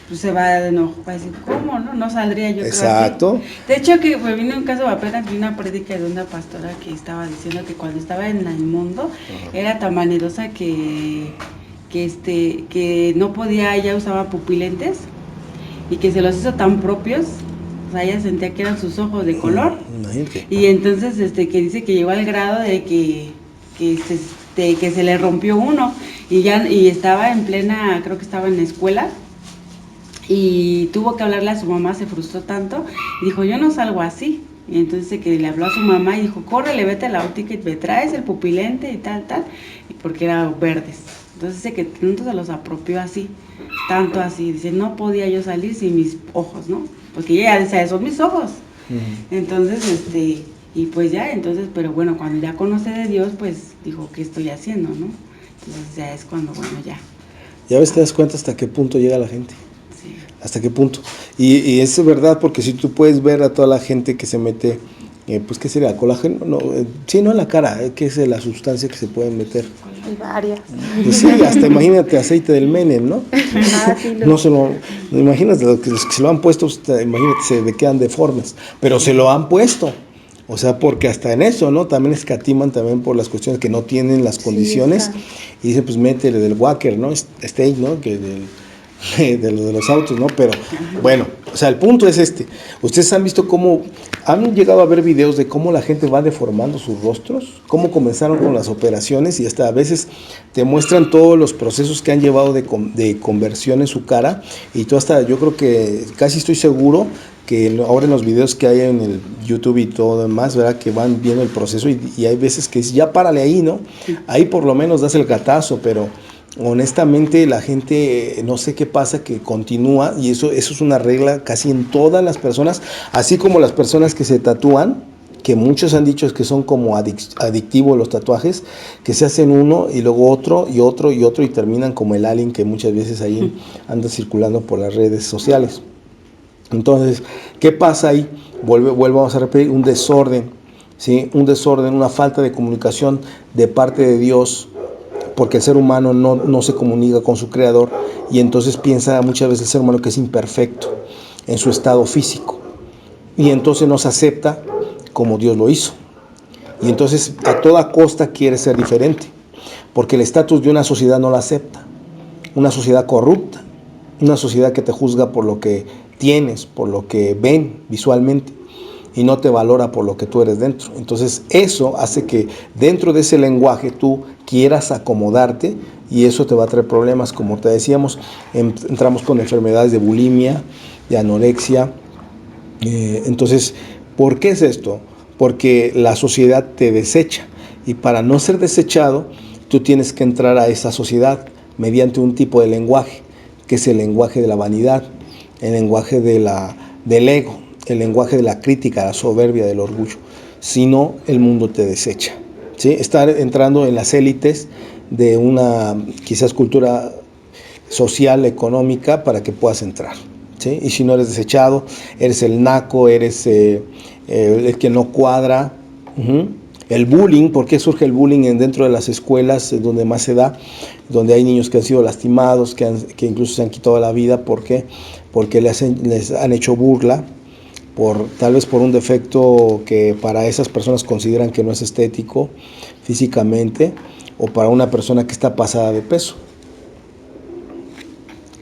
Pues se va de enojo, va a decir, ¿cómo? No saldría yo. Exacto. Creo así. De hecho, que me vino un caso apenas, vi una prédica de una pastora que estaba diciendo que cuando estaba en el mundo, era tan vanidosa que no podía, ella usaba pupilentes y que se los hizo tan propios, o sea, ella sentía que eran sus ojos de color. Imagínate. Y entonces que dice que llegó al grado de que se le rompió uno y estaba en plena, creo que estaba en la escuela y tuvo que hablarle a su mamá, se frustró tanto y dijo, yo no salgo así. Y entonces que le habló a su mamá y dijo, córrele, vete a la óptica y me traes el pupilente y tal, porque eran verdes. Entonces dice que tanto se los apropió así, tanto así, dice, no podía yo salir sin mis ojos, ¿no? Porque ella decía, son mis ojos. Entonces, y pues ya, entonces, pero bueno, cuando ya conoce de Dios, pues dijo, ¿qué estoy haciendo, no? Entonces ya es cuando, bueno, ya. Ya ves, te das cuenta hasta qué punto llega la gente. Sí. Hasta qué punto. Y es verdad, porque si tú puedes ver a toda la gente que se mete, pues, ¿qué sería? ¿Colágeno? No, sí, no en la cara, ¿qué es la sustancia que se pueden meter? Hay varias. Pues sí, hasta imagínate aceite del Menem, ¿no? No se lo, imagínate, los que se lo han puesto, imagínate, se le quedan deformes, pero se lo han puesto. O sea, porque hasta en eso, ¿no? También escatiman también por las cuestiones que no tienen las condiciones. Exacto. Y dicen, pues métele del Wacker, ¿no? Stage, ¿no? Que de los autos, ¿no? Pero bueno, o sea, el punto es este. Ustedes han visto cómo, han llegado a ver videos de cómo la gente va deformando sus rostros, cómo comenzaron con las operaciones y hasta a veces te muestran todos los procesos que han llevado de conversión en su cara y tú hasta, yo creo que casi estoy seguro que ahora en los videos que hay en el YouTube y todo demás, ¿verdad? Que van viendo el proceso y hay veces que dices, ya párale ahí, ¿no? Ahí por lo menos das el gatazo, pero honestamente la gente, no sé qué pasa, que continúa, y eso es una regla casi en todas las personas, así como las personas que se tatúan, que muchos han dicho que son como adictivos los tatuajes, que se hacen uno y luego otro y otro y otro y terminan como el alien que muchas veces ahí anda circulando por las redes sociales. Entonces, ¿qué pasa ahí? Volvamos a repetir, un desorden, ¿sí? Un desorden, una falta de comunicación de parte de Dios, porque el ser humano no se comunica con su creador y entonces piensa muchas veces el ser humano que es imperfecto en su estado físico y entonces no se acepta como Dios lo hizo y entonces a toda costa quiere ser diferente porque el estatus de una sociedad no la acepta, una sociedad corrupta, una sociedad que te juzga por lo que tienes, por lo que ven visualmente y no te valora por lo que tú eres dentro. Entonces eso hace que dentro de ese lenguaje tú quieras acomodarte y eso te va a traer problemas, como te decíamos, entramos con enfermedades de bulimia, de anorexia. Entonces, ¿por qué es esto? Porque la sociedad te desecha y para no ser desechado tú tienes que entrar a esa sociedad mediante un tipo de lenguaje, que es el lenguaje de la vanidad, el lenguaje del ego, el lenguaje de la crítica, la soberbia, del orgullo. Si no, el mundo te desecha, ¿sí? Estar entrando en las élites de una quizás cultura social, económica, para que puedas entrar, ¿sí? Y si no eres desechado, eres el naco, eres el que no cuadra. El bullying, ¿por qué surge el bullying dentro de las escuelas donde más se da? Donde hay niños que han sido lastimados, que incluso se han quitado la vida. ¿Por qué? Porque les han hecho burla, tal vez por un defecto que para esas personas consideran que no es estético físicamente, o para una persona que está pasada de peso.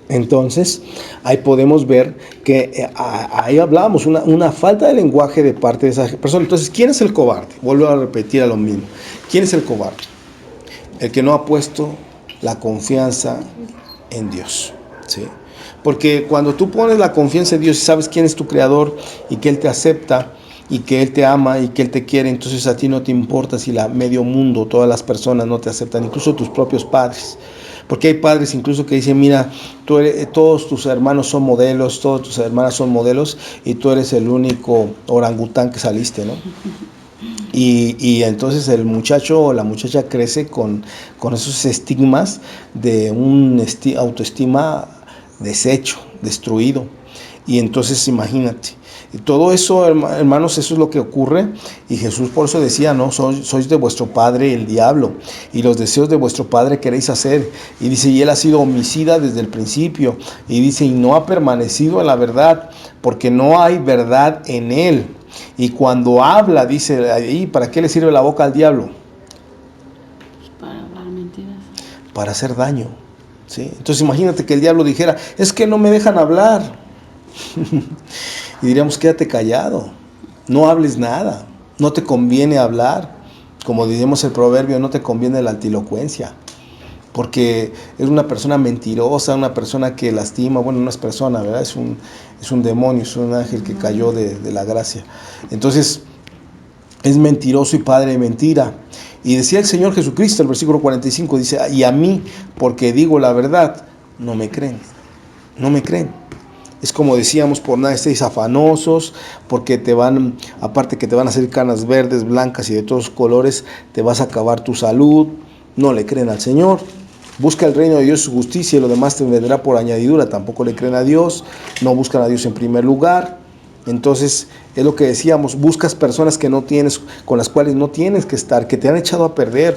Entonces, ahí podemos ver que ahí hablábamos, una falta de lenguaje de parte de esa persona. Entonces, ¿quién es el cobarde? Vuelvo a repetir a lo mismo. ¿Quién es el cobarde? El que no ha puesto la confianza en Dios, ¿sí? Porque cuando tú pones la confianza en Dios y sabes quién es tu creador y que Él te acepta y que Él te ama y que Él te quiere, entonces a ti no te importa si la medio mundo, todas las personas no te aceptan, incluso tus propios padres. Porque hay padres incluso que dicen, mira, todos tus hermanos son modelos, todas tus hermanas son modelos y tú eres el único orangután que saliste, ¿no? Y entonces el muchacho o la muchacha crece con esos estigmas de un autoestima deshecho, destruido. Y entonces imagínate, y todo eso, hermanos, eso es lo que ocurre. Y Jesús por eso decía, no, sois de vuestro padre el diablo, y los deseos de vuestro padre queréis hacer. Y dice, y él ha sido homicida desde el principio. Y dice, y no ha permanecido en la verdad, porque no hay verdad en él. Y cuando habla, dice ahí, ¿para qué le sirve la boca al diablo? Para hablar mentiras. Para hacer daño, ¿sí? Entonces imagínate que el diablo dijera, es que no me dejan hablar. Y diríamos, quédate callado, no hables nada, no te conviene hablar. Como diríamos el proverbio, no te conviene la antilocuencia, porque es una persona mentirosa, una persona que lastima. Bueno, no es persona, ¿verdad? Es un demonio, es un ángel que cayó de la gracia. Entonces, es mentiroso y padre de mentira. Y decía el Señor Jesucristo, el versículo 45, dice, y a mí, porque digo la verdad, no me creen, no me creen. Es como decíamos, por nada estéis afanosos, porque aparte que te van a hacer canas verdes, blancas y de todos colores, te vas a acabar tu salud. No le creen al Señor. Busca el reino de Dios y su justicia y lo demás te vendrá por añadidura. Tampoco le creen a Dios, no buscan a Dios en primer lugar. Entonces, es lo que decíamos, buscas personas que no tienes, con las cuales no tienes que estar, que te han echado a perder.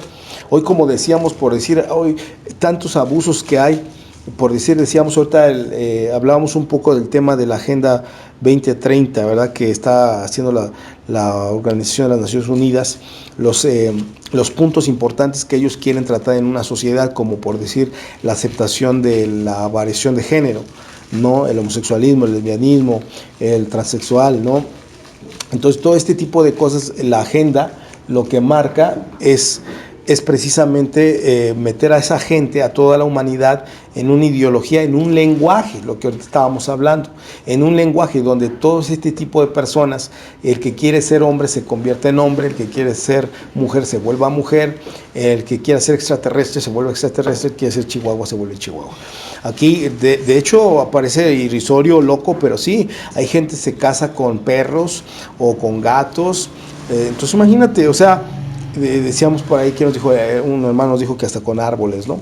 Hoy, como decíamos, por decir, hoy tantos abusos que hay. Por decir, decíamos ahorita, hablábamos un poco del tema de la Agenda 2030, ¿verdad? Que está haciendo la Organización de las Naciones Unidas, los puntos importantes que ellos quieren tratar en una sociedad, como por decir la aceptación de la variación de género, ¿no? El homosexualismo, el lesbianismo, el transexual, ¿no? Entonces, todo este tipo de cosas, la agenda lo que marca es precisamente meter a esa gente, a toda la humanidad, en una ideología, en un lenguaje, lo que ahorita estábamos hablando, en un lenguaje donde todo este tipo de personas, el que quiere ser hombre se convierte en hombre, el que quiere ser mujer se vuelva mujer, el que quiere ser extraterrestre se vuelve extraterrestre, el que quiere ser chihuahua se vuelve chihuahua. Aquí, de hecho, aparece irrisorio, loco, pero sí, hay gente que se casa con perros o con gatos. Entonces imagínate, o sea, decíamos por ahí que nos dijo, un hermano nos dijo que hasta con árboles, ¿no?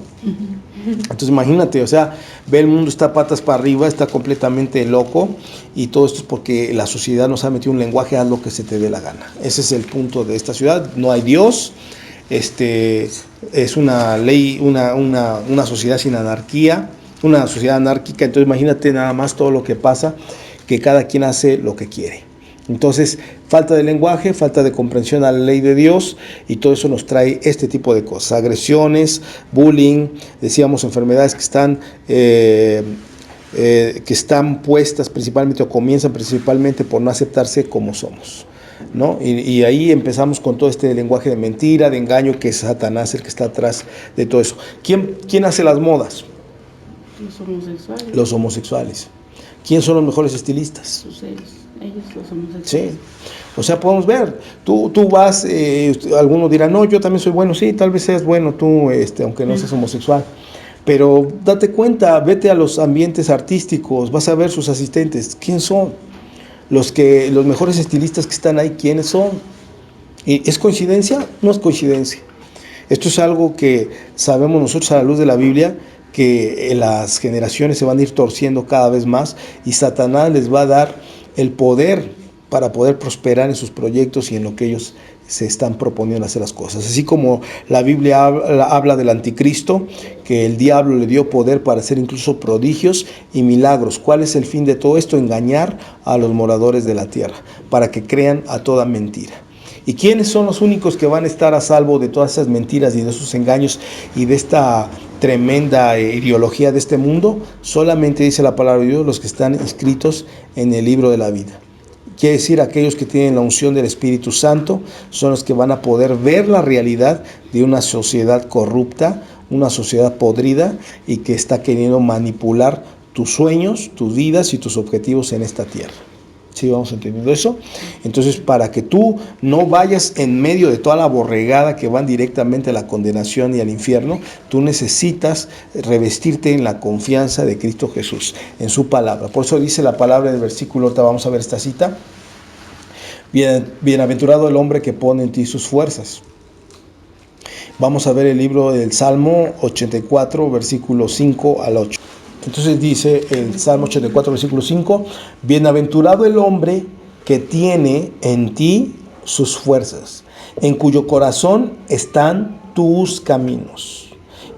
Entonces imagínate, o sea, ve el mundo, está patas para arriba, está completamente loco, y todo esto es porque la sociedad nos ha metido un lenguaje, haz lo que se te dé la gana. Ese es el punto de esta ciudad, no hay Dios, es una ley, una sociedad sin anarquía, una sociedad anárquica. Entonces imagínate nada más todo lo que pasa, que cada quien hace lo que quiere. Entonces, falta de lenguaje, falta de comprensión a la ley de Dios, y todo eso nos trae este tipo de cosas, agresiones, bullying, decíamos enfermedades que están puestas principalmente o comienzan principalmente por no aceptarse como somos, ¿no? Y ahí empezamos con todo este lenguaje de mentira, de engaño, que es Satanás el que está atrás de todo eso. ¿Quién hace las modas? Los homosexuales. Los homosexuales. ¿Quién son los mejores estilistas? Ellos los homosexuales. Sí, o sea, podemos ver, tú vas, algunos dirán, no, yo también soy bueno, sí, tal vez seas bueno tú, aunque no seas homosexual, pero date cuenta, vete a los ambientes artísticos, vas a ver sus asistentes, ¿quién son? Los mejores estilistas que están ahí, ¿quiénes son? ¿Y es coincidencia? No es coincidencia. Esto es algo que sabemos nosotros a la luz de la Biblia, que las generaciones se van a ir torciendo cada vez más, y Satanás les va a dar el poder para poder prosperar en sus proyectos y en lo que ellos se están proponiendo hacer las cosas. Así como la Biblia habla del anticristo, que el diablo le dio poder para hacer incluso prodigios y milagros. ¿Cuál es el fin de todo esto? Engañar a los moradores de la tierra, para que crean a toda mentira. ¿Y quiénes son los únicos que van a estar a salvo de todas esas mentiras y de esos engaños y de esta tremenda ideología de este mundo, solamente dice la palabra de Dios los que están inscritos en el libro de la vida. Quiere decir, aquellos que tienen la unción del Espíritu Santo son los que van a poder ver la realidad de una sociedad corrupta, una sociedad podrida y que está queriendo manipular tus sueños, tus vidas y tus objetivos en esta tierra. ¿Sí vamos entendiendo eso? Entonces, para que tú no vayas en medio de toda la borregada que van directamente a la condenación y al infierno, tú necesitas revestirte en la confianza de Cristo Jesús, en su palabra. Por eso dice la palabra del versículo, ahorita vamos a ver esta cita: bienaventurado el hombre que pone en ti sus fuerzas. Vamos a ver el libro del Salmo 84, versículos 5 al 8. Entonces dice el Salmo 84, versículo 5: bienaventurado el hombre que tiene en ti sus fuerzas, en cuyo corazón están tus caminos.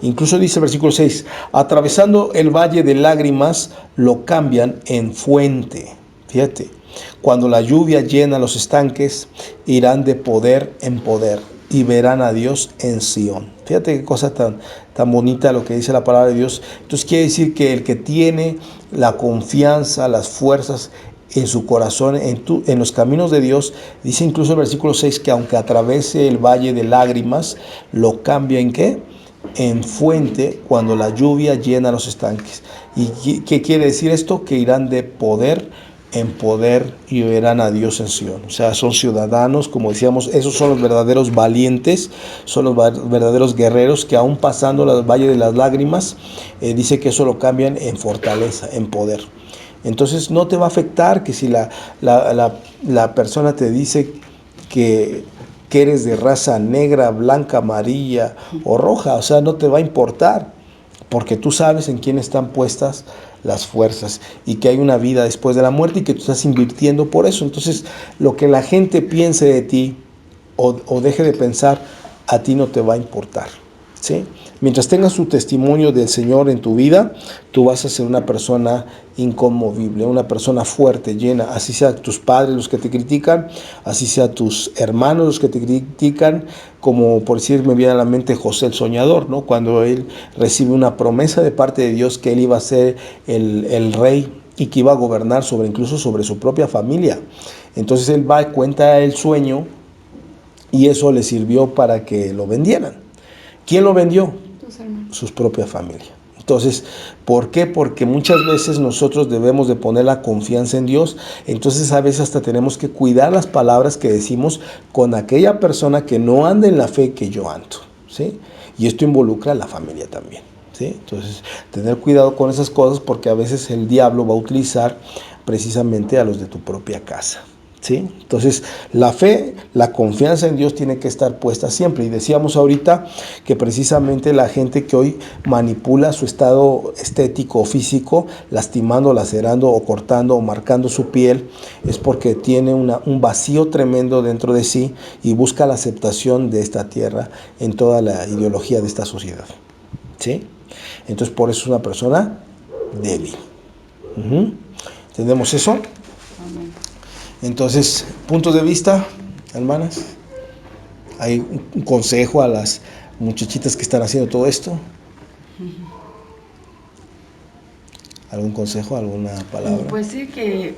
Incluso dice el versículo 6: atravesando el valle de lágrimas, lo cambian en fuente. Fíjate, cuando la lluvia llena los estanques, irán de poder en poder y verán a Dios en Sión. Fíjate qué cosa tan bonita lo que dice la palabra de Dios. Entonces quiere decir que el que tiene la confianza, las fuerzas en su corazón, en los caminos de Dios, dice incluso el versículo 6 que aunque atravese el valle de lágrimas, lo cambia ¿en qué? En fuente cuando la lluvia llena los estanques. ¿Y qué quiere decir esto? Que irán de poder en poder y verán a Dios en Sión. O sea, son ciudadanos, como decíamos, esos son los verdaderos valientes, son los verdaderos guerreros que aún pasando el valle de las lágrimas, dice que eso lo cambian en fortaleza, en poder. Entonces no te va a afectar que si la persona te dice que eres de raza negra, blanca, amarilla o roja, o sea, no te va a importar, porque tú sabes en quién están puestas las fuerzas y que hay una vida después de la muerte y que tú estás invirtiendo por eso. Entonces, lo que la gente piense de ti o deje de pensar, a ti no te va a importar, ¿sí? Mientras tengas tu testimonio del Señor en tu vida, tú vas a ser una persona inconmovible, una persona fuerte, llena, así sea tus padres los que te critican, así sea tus hermanos los que te critican, como por decir, me viene a la mente José el soñador, ¿no? Cuando él recibe una promesa de parte de Dios que él iba a ser el rey y que iba a gobernar incluso sobre su propia familia. Entonces él va y cuenta el sueño y eso le sirvió para que lo vendieran. ¿Quién lo vendió? Su propia familia. Entonces, ¿por qué? Porque muchas veces nosotros debemos de poner la confianza en Dios. Entonces a veces hasta tenemos que cuidar las palabras que decimos con aquella persona que no anda en la fe que yo ando, ¿sí? Y esto involucra a la familia también, ¿sí? Entonces, tener cuidado con esas cosas porque a veces el diablo va a utilizar precisamente a los de tu propia casa, ¿sí? Entonces, la fe, la confianza en Dios tiene que estar puesta siempre. Y decíamos ahorita que precisamente la gente que hoy manipula su estado estético o físico, lastimando, lacerando o cortando o marcando su piel, es porque tiene un vacío tremendo dentro de sí y busca la aceptación de esta tierra en toda la ideología de esta sociedad, ¿sí? Entonces, por eso es una persona débil. ¿Entendemos eso? Entonces, puntos de vista, hermanas. Hay un consejo a las muchachitas que están haciendo todo esto. ¿Algún consejo, alguna palabra? Pues sí que,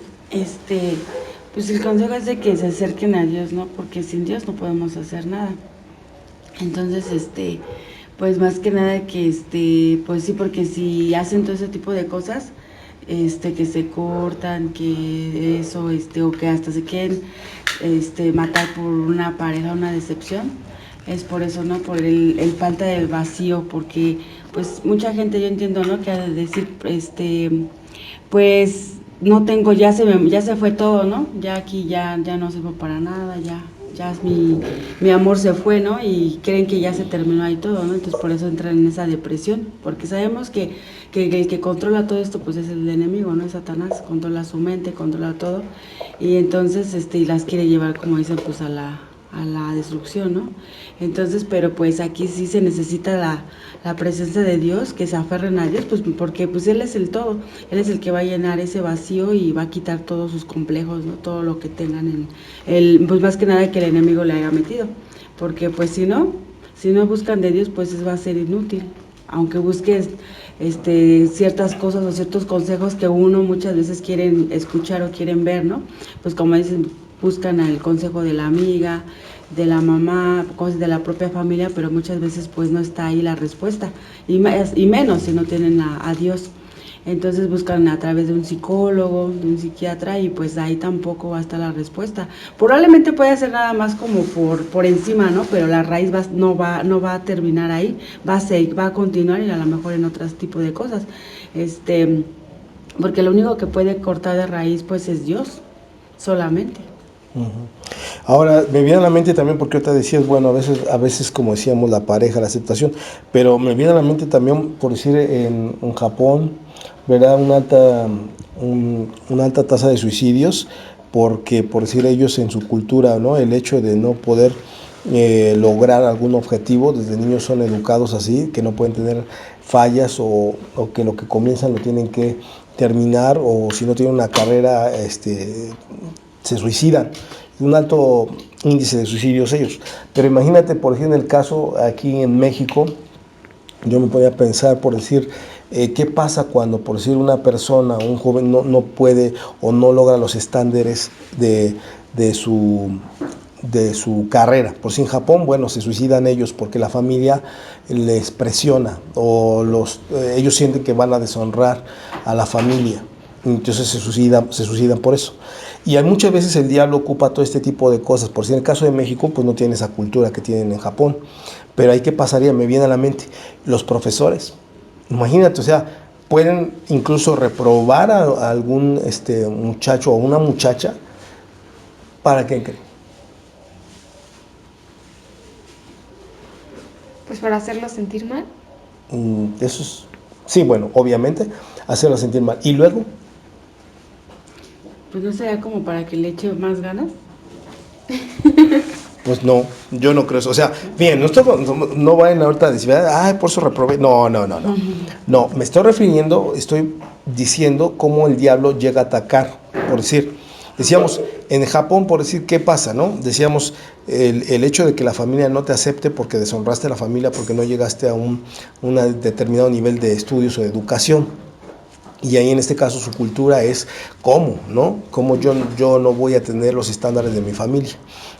pues el consejo es de que se acerquen a Dios, ¿no? Porque sin Dios no podemos hacer nada. Entonces, pues más que nada que, pues sí, porque si hacen todo ese tipo de cosas, que se cortan, que eso, o que hasta se quieren, matar por una pareja, una decepción, es por eso, ¿no? Por el falta del vacío, porque, pues, mucha gente, yo entiendo, ¿no? Que ha de decir, pues, no tengo, ya se fue todo, ¿no? Ya aquí ya no sirvo para nada, ya mi amor se fue, ¿no? Y creen que ya se terminó ahí todo, ¿no? Entonces por eso entran en esa depresión, porque sabemos que el que controla todo esto pues es el enemigo, ¿no? Es Satanás, controla su mente, controla todo, y entonces y las quiere llevar, como dicen, pues a la destrucción, ¿no? Entonces, pero pues aquí sí se necesita la presencia de Dios, que se aferren a Dios, pues porque pues Él es el todo, Él es el que va a llenar ese vacío y va a quitar todos sus complejos, ¿no? Todo lo que tengan pues más que nada que el enemigo le haya metido, porque pues si no buscan de Dios, pues va a ser inútil. aunque busques ciertas cosas o ciertos consejos que uno muchas veces quieren escuchar o quieren ver, ¿no? Pues como dicen, buscan el consejo de la amiga, de la mamá, cosas de la propia familia, pero muchas veces pues no está ahí la respuesta, y menos si no tienen a Dios. Entonces buscan a través de un psicólogo, de un psiquiatra, y pues ahí tampoco va a estar la respuesta. Probablemente puede ser nada más como por encima, ¿no? Pero la raíz no va a terminar ahí, va a continuar, y a lo mejor en otros tipos de cosas. Porque lo único que puede cortar de raíz pues es Dios, solamente. Uh-huh. Ahora, me viene a la mente también, porque ahorita decías, bueno, a veces como decíamos, la pareja, la aceptación, pero me viene a la mente también, por decir, en Japón, ¿verdad? Una alta tasa de suicidios, porque, por decir ellos, en su cultura, ¿no? El hecho de no poder lograr algún objetivo, desde niños son educados así, que no pueden tener fallas, o que lo que comienzan lo tienen que terminar, o si no tienen una carrera, se suicidan. Un alto índice de suicidios ellos. Pero imagínate, por ejemplo, en el caso aquí en México, yo me podía pensar, por decir, ¿qué pasa cuando, por decir, una persona, un joven no puede o no logra los estándares de su carrera? Por si en Japón, bueno, se suicidan ellos porque la familia les presiona, o ellos sienten que van a deshonrar a la familia, entonces se suicidan por eso. Y muchas veces el diablo ocupa todo este tipo de cosas. Por si en el caso de México, pues no tiene esa cultura que tienen en Japón. Pero ahí, ¿qué pasaría? Me viene a la mente los profesores. Imagínate, o sea, pueden incluso reprobar a algún muchacho o una muchacha. ¿Para qué creen? Pues para hacerlo sentir mal. Eso es, sí, bueno, obviamente, hacerlo sentir mal. ¿Y luego? Pues no sería como para que le eche más ganas. Pues no, yo no creo eso. O sea, bien, no vayan ahorita a decir, ay, por eso reprobé. No. No, me estoy diciendo cómo el diablo llega a atacar. Por decir, decíamos, en Japón, por decir, ¿qué pasa, no? Decíamos, el hecho de que la familia no te acepte porque deshonraste a la familia, porque no llegaste a un determinado nivel de estudios o de educación. Y ahí en este caso su cultura es ¿cómo? ¿No? ¿Cómo yo no voy a tener los estándares de mi familia?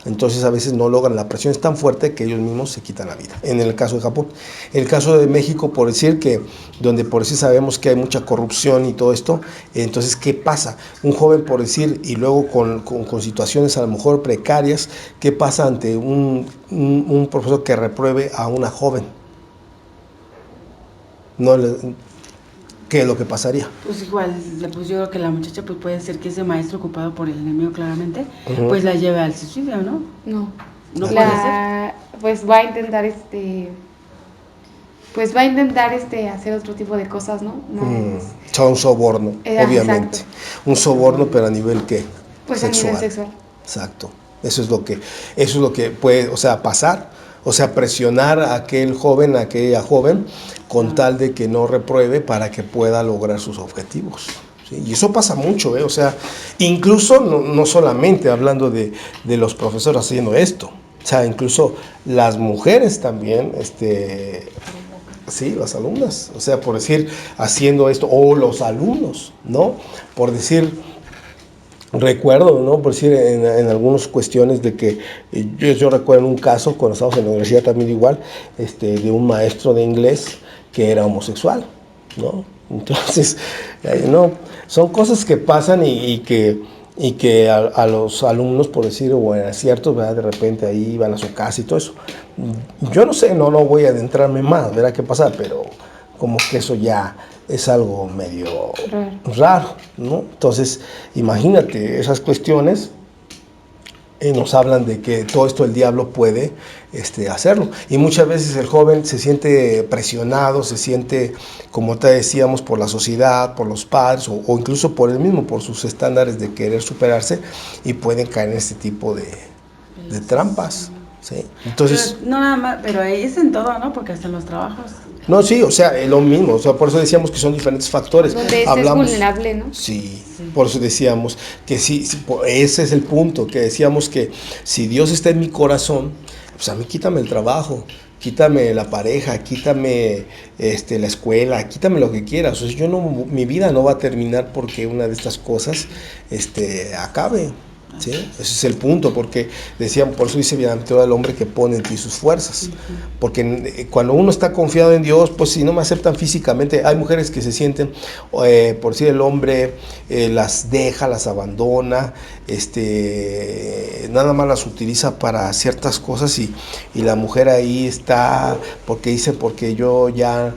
Entonces a veces no logran, la presión es tan fuerte que ellos mismos se quitan la vida. En el caso de Japón. En el caso de México, por decir que, donde por decir sabemos que hay mucha corrupción y todo esto, entonces ¿qué pasa? Un joven, por decir, y luego con situaciones a lo mejor precarias, ¿qué pasa ante un profesor que repruebe a una joven? ¿Qué es lo que pasaría? Pues igual, pues yo creo que la muchacha pues puede ser que ese maestro ocupado por el enemigo claramente, pues la lleve al suicidio, ¿no? No. No puede ser. Pues va a intentar hacer otro tipo de cosas, ¿no? Son un soborno, obviamente. Exacto. Un soborno, pero a nivel ¿qué? Pues sexual. a nivel sexual. Exacto. Eso es lo que puede, o sea, pasar, o sea, presionar a aquel joven, a aquella joven, con tal de que no repruebe para que pueda lograr sus objetivos. ¿Sí? Y eso pasa mucho, o sea, incluso no solamente hablando de los profesores haciendo esto, o sea, incluso las mujeres también, sí, las alumnas, o sea, por decir, haciendo esto, o los alumnos, ¿no? Por decir, recuerdo, ¿no? Por decir, en algunas cuestiones de que yo recuerdo un caso, cuando estábamos en la universidad también igual, de un maestro de inglés que era homosexual, ¿no? Entonces, no, son cosas que pasan y que a los alumnos, por decir, o era cierto, ¿verdad? De repente ahí iban a su casa y todo eso. Yo no sé, no voy a adentrarme más, verá qué pasa, pero como que eso ya es algo medio raro, ¿no? Entonces, imagínate, esas cuestiones nos hablan de que todo esto el diablo puede hacerlo. Y muchas veces el joven se siente presionado, se siente, como te decíamos, por la sociedad, por los padres, o incluso por él mismo, por sus estándares de querer superarse, y pueden caer en este tipo de trampas, ¿sí? Entonces, pero, no nada más, pero ahí es en todo, ¿no? Porque hasta en los trabajos. No, sí, o sea, es lo mismo, o sea, por eso decíamos que son diferentes factores. Donde es vulnerable, ¿no? Sí, por eso decíamos que sí, ese es el punto, que decíamos que si Dios está en mi corazón, pues a mí quítame el trabajo, quítame la pareja, quítame la escuela, quítame lo que quieras. O sea, mi vida no va a terminar porque una de estas cosas acabe. ¿Sí? Ese es el punto, porque decían, por eso dice bienaventurado el hombre que pone en ti sus fuerzas, porque cuando uno está confiado en Dios, pues si no me aceptan físicamente, hay mujeres que se sienten, por si el hombre las deja, las abandona, nada más las utiliza para ciertas cosas y la mujer ahí está porque yo ya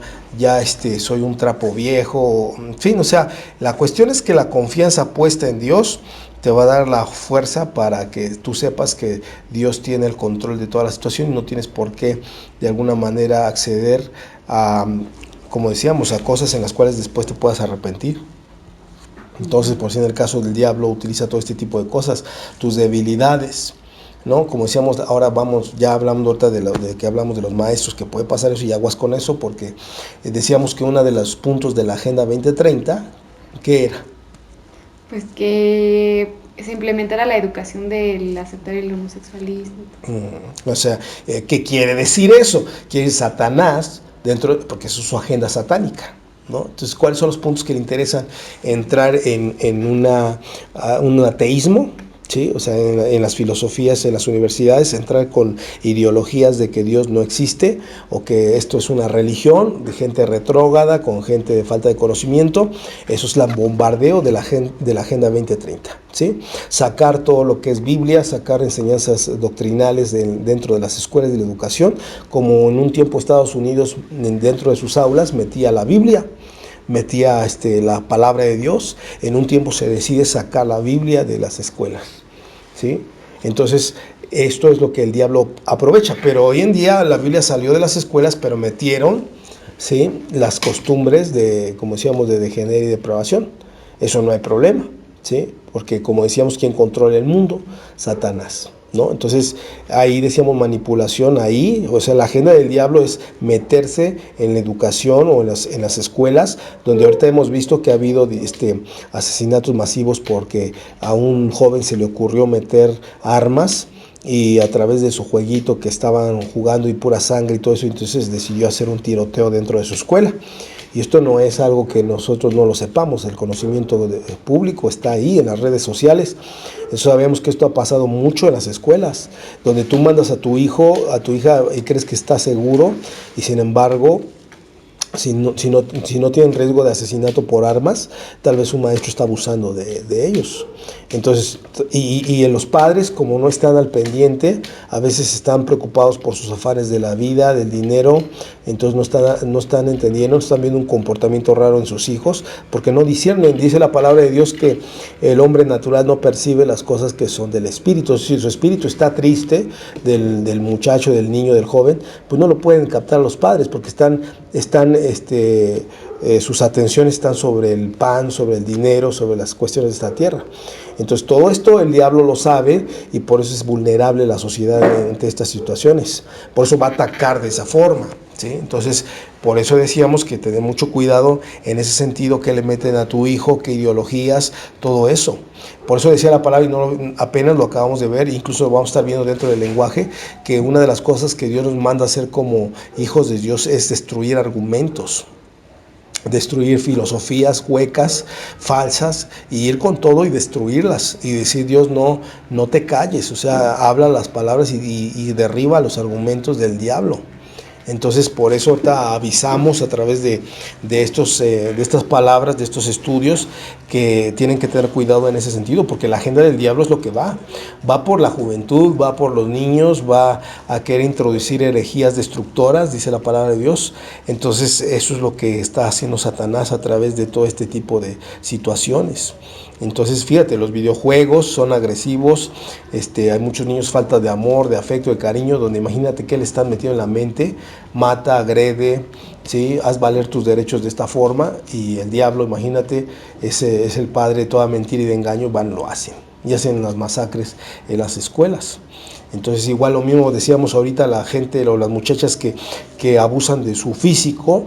soy un trapo viejo, en fin, o sea, la cuestión es que la confianza puesta en Dios te va a dar la fuerza para que tú sepas que Dios tiene el control de toda la situación y no tienes por qué de alguna manera acceder a, como decíamos, a cosas en las cuales después te puedas arrepentir. Entonces, por si en el caso del diablo utiliza todo este tipo de cosas, tus debilidades, ¿no? Como decíamos, ahora ya hablando ahorita de que hablamos de los maestros, que puede pasar eso y aguas con eso, porque decíamos que uno de los puntos de la Agenda 2030, ¿qué era? Pues que se implementara la educación del aceptar el homosexualismo. O sea, ¿qué quiere decir eso? Quiere decir Satanás, porque eso es su agenda satánica, ¿no? Entonces, ¿cuáles son los puntos que le interesan? Entrar en un ateísmo, ¿sí? O sea, en las filosofías, en las universidades, entrar con ideologías de que Dios no existe o que esto es una religión de gente retrógrada, con gente de falta de conocimiento. Eso es el bombardeo de la Agenda 2030, ¿sí? Sacar todo lo que es Biblia, sacar enseñanzas doctrinales dentro de las escuelas de la educación, como en un tiempo Estados Unidos dentro de sus aulas metía la Biblia, metía la palabra de Dios. En un tiempo se decide sacar la Biblia de las escuelas, ¿sí? Entonces, esto es lo que el diablo aprovecha. Pero hoy en día la Biblia salió de las escuelas, pero metieron, ¿sí?, las costumbres como decíamos, de degenerar y depravación. Eso no hay problema, ¿sí? Porque como decíamos, ¿quién controla el mundo? Satanás, ¿no? Entonces, ahí decíamos manipulación, o sea, la agenda del diablo es meterse en la educación o en las escuelas, donde ahorita hemos visto que ha habido asesinatos masivos porque a un joven se le ocurrió meter armas y a través de su jueguito que estaban jugando y pura sangre y todo eso, entonces decidió hacer un tiroteo dentro de su escuela. Y esto no es algo que nosotros no lo sepamos, el conocimiento público está ahí en las redes sociales. Eso sabemos que esto ha pasado mucho en las escuelas, donde tú mandas a tu hijo, a tu hija y crees que está seguro y sin embargo, si no tienen riesgo de asesinato por armas, tal vez un maestro está abusando de ellos. Entonces, y en los padres, como no están al pendiente, a veces están preocupados por sus afanes de la vida, del dinero, entonces no están entendiendo, están viendo un comportamiento raro en sus hijos, porque no disciernen. Dice la palabra de Dios que el hombre natural no percibe las cosas que son del espíritu. Si su espíritu está triste, del muchacho, del niño, del joven, pues no lo pueden captar los padres, porque sus atenciones están sobre el pan, sobre el dinero, sobre las cuestiones de esta tierra. Entonces todo esto el diablo lo sabe y por eso es vulnerable la sociedad ante estas situaciones. Por eso va a atacar de esa forma, ¿sí? Entonces, por eso decíamos que tener mucho cuidado en ese sentido, que le meten a tu hijo, qué ideologías, todo eso. Por eso decía la palabra, y apenas lo acabamos de ver, incluso lo vamos a estar viendo dentro del lenguaje, que una de las cosas que Dios nos manda a hacer como hijos de Dios es destruir argumentos, destruir filosofías huecas, falsas, y ir con todo y destruirlas y decir: Dios, no te calles, o sea, habla las palabras y derriba los argumentos del diablo. Entonces, por eso ahorita avisamos a través de estas palabras, de estos estudios, que tienen que tener cuidado en ese sentido, porque la agenda del diablo es lo que va por la juventud, va por los niños, va a querer introducir herejías destructoras, dice la palabra de Dios. Entonces, eso es lo que está haciendo Satanás a través de todo este tipo de situaciones. Entonces, fíjate, los videojuegos son agresivos, hay muchos niños falta de amor, de afecto, de cariño, donde imagínate que le están metiendo en la mente, mata, agrede, ¿sí? Haz valer tus derechos de esta forma, y el diablo, imagínate, ese es el padre de toda mentira y de engaño, lo hacen, y hacen las masacres en las escuelas. Entonces, igual lo mismo decíamos ahorita, la gente o las muchachas que abusan de su físico,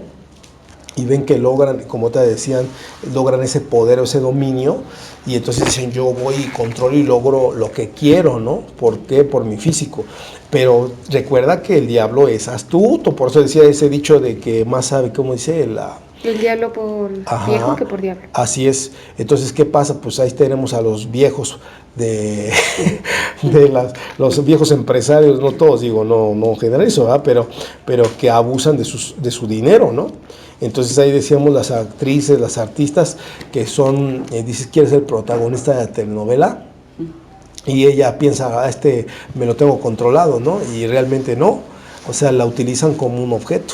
y ven que logran, como te decían, logran ese poder o ese dominio, y entonces dicen, yo voy y controlo y logro lo que quiero, ¿no? ¿Por qué? Por mi físico. Pero recuerda que el diablo es astuto, por eso decía ese dicho de que más sabe, ¿cómo dice? El diablo por viejo que por diablo. Así es. Entonces, ¿qué pasa? Pues ahí tenemos a los viejos de los viejos empresarios, no todos, digo, no generalizo, ¿verdad? Pero que abusan de su dinero, ¿no? Entonces ahí decíamos las actrices, las artistas que son, dices, ¿quieres ser protagonista de la telenovela? Y ella piensa, me lo tengo controlado, ¿no? Y realmente no. O sea, la utilizan como un objeto.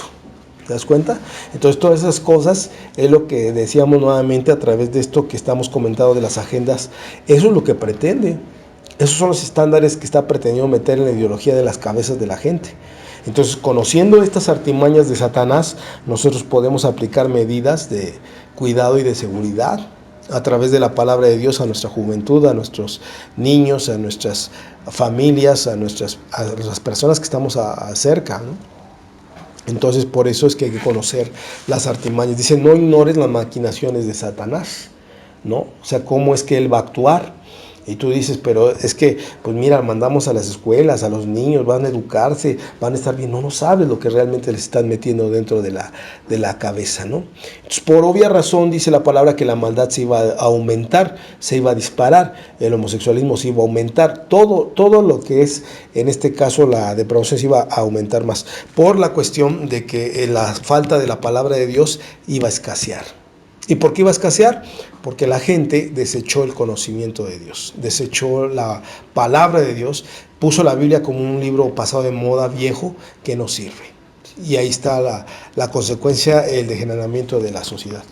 ¿Te das cuenta? Entonces todas esas cosas es lo que decíamos nuevamente a través de esto que estamos comentando de las agendas. Eso es lo que pretende. Esos son los estándares que está pretendiendo meter en la ideología de las cabezas de la gente. Entonces, conociendo estas artimañas de Satanás, nosotros podemos aplicar medidas de cuidado y de seguridad a través de la palabra de Dios a nuestra juventud, a nuestros niños, a nuestras familias, a las personas que estamos cerca, ¿no? Entonces, por eso es que hay que conocer las artimañas. Dice, no ignores las maquinaciones de Satanás, ¿no? O sea, cómo es que él va a actuar. Y tú dices, pero es que, pues mira, mandamos a las escuelas, a los niños, van a educarse, van a estar bien. No sabes lo que realmente les están metiendo dentro de la cabeza, ¿no? Entonces, por obvia razón, dice la palabra que la maldad se iba a aumentar, se iba a disparar, el homosexualismo se iba a aumentar, todo lo que es, en este caso, la depravación se iba a aumentar más, por la cuestión de que la falta de la palabra de Dios iba a escasear. ¿Y por qué iba a escasear? Porque la gente desechó el conocimiento de Dios, desechó la palabra de Dios, puso la Biblia como un libro pasado de moda, viejo, que no sirve. Y ahí está la consecuencia, el degeneramiento de la sociedad,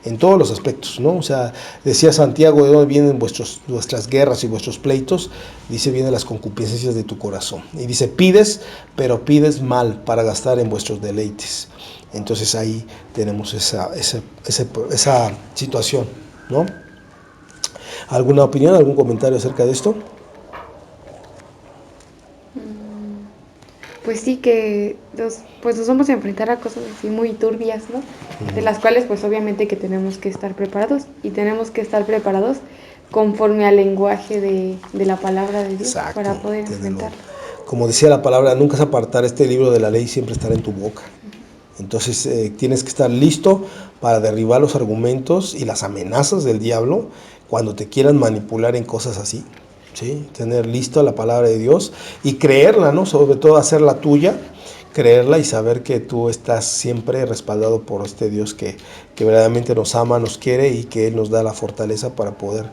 en todos los aspectos, ¿no? O sea, decía Santiago, ¿de dónde vienen vuestras guerras y vuestros pleitos? Dice, vienen las concupiscencias de tu corazón. Y dice, pides, pero pides mal para gastar en vuestros deleites. Entonces ahí tenemos esa situación, ¿no? ¿Alguna opinión, algún comentario acerca de esto? Pues sí, que nos vamos a enfrentar a cosas así muy turbias, ¿no? De las cuales pues obviamente que tenemos que estar preparados, y tenemos que estar preparados conforme al lenguaje de la palabra de Dios. Exacto, para poder enfrentarlo. Como decía la palabra, nunca se apartar este libro de la ley, siempre estará en tu boca. Entonces tienes que estar listo para derribar los argumentos y las amenazas del diablo cuando te quieran manipular en cosas así, ¿sí? Tener listo la palabra de Dios y creerla, ¿no? Sobre todo hacerla tuya, creerla y saber que tú estás siempre respaldado por este Dios que verdaderamente nos ama, nos quiere, y que Él nos da la fortaleza para poder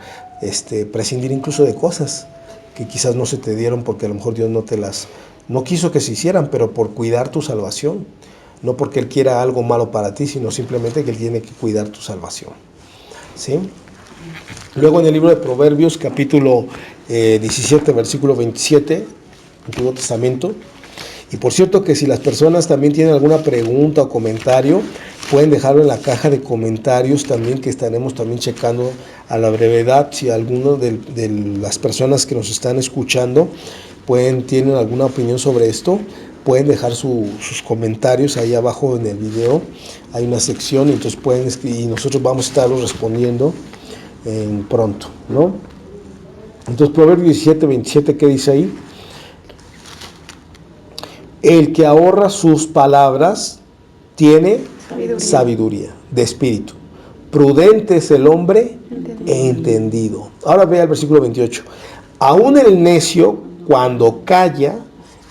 prescindir incluso de cosas que quizás no se te dieron porque a lo mejor Dios no quiso que se hicieran, pero por cuidar tu salvación. No porque Él quiera algo malo para ti, sino simplemente que Él tiene que cuidar tu salvación, ¿sí? Luego en el libro de Proverbios, capítulo 17, versículo 27, Antiguo Testamento. Y por cierto que si las personas también tienen alguna pregunta o comentario, pueden dejarlo en la caja de comentarios también, que estaremos también checando a la brevedad. Si alguno de las personas que nos están escuchando tienen alguna opinión sobre esto, pueden dejar sus comentarios ahí abajo en el video. Hay una sección, y entonces pueden escribir y nosotros vamos a estarlos respondiendo pronto, ¿no? Entonces, Proverbios 17, 27, ¿qué dice ahí? El que ahorra sus palabras tiene sabiduría de espíritu. Prudente es el hombre entendido. Ahora ve al versículo 28. Aún el necio, cuando calla,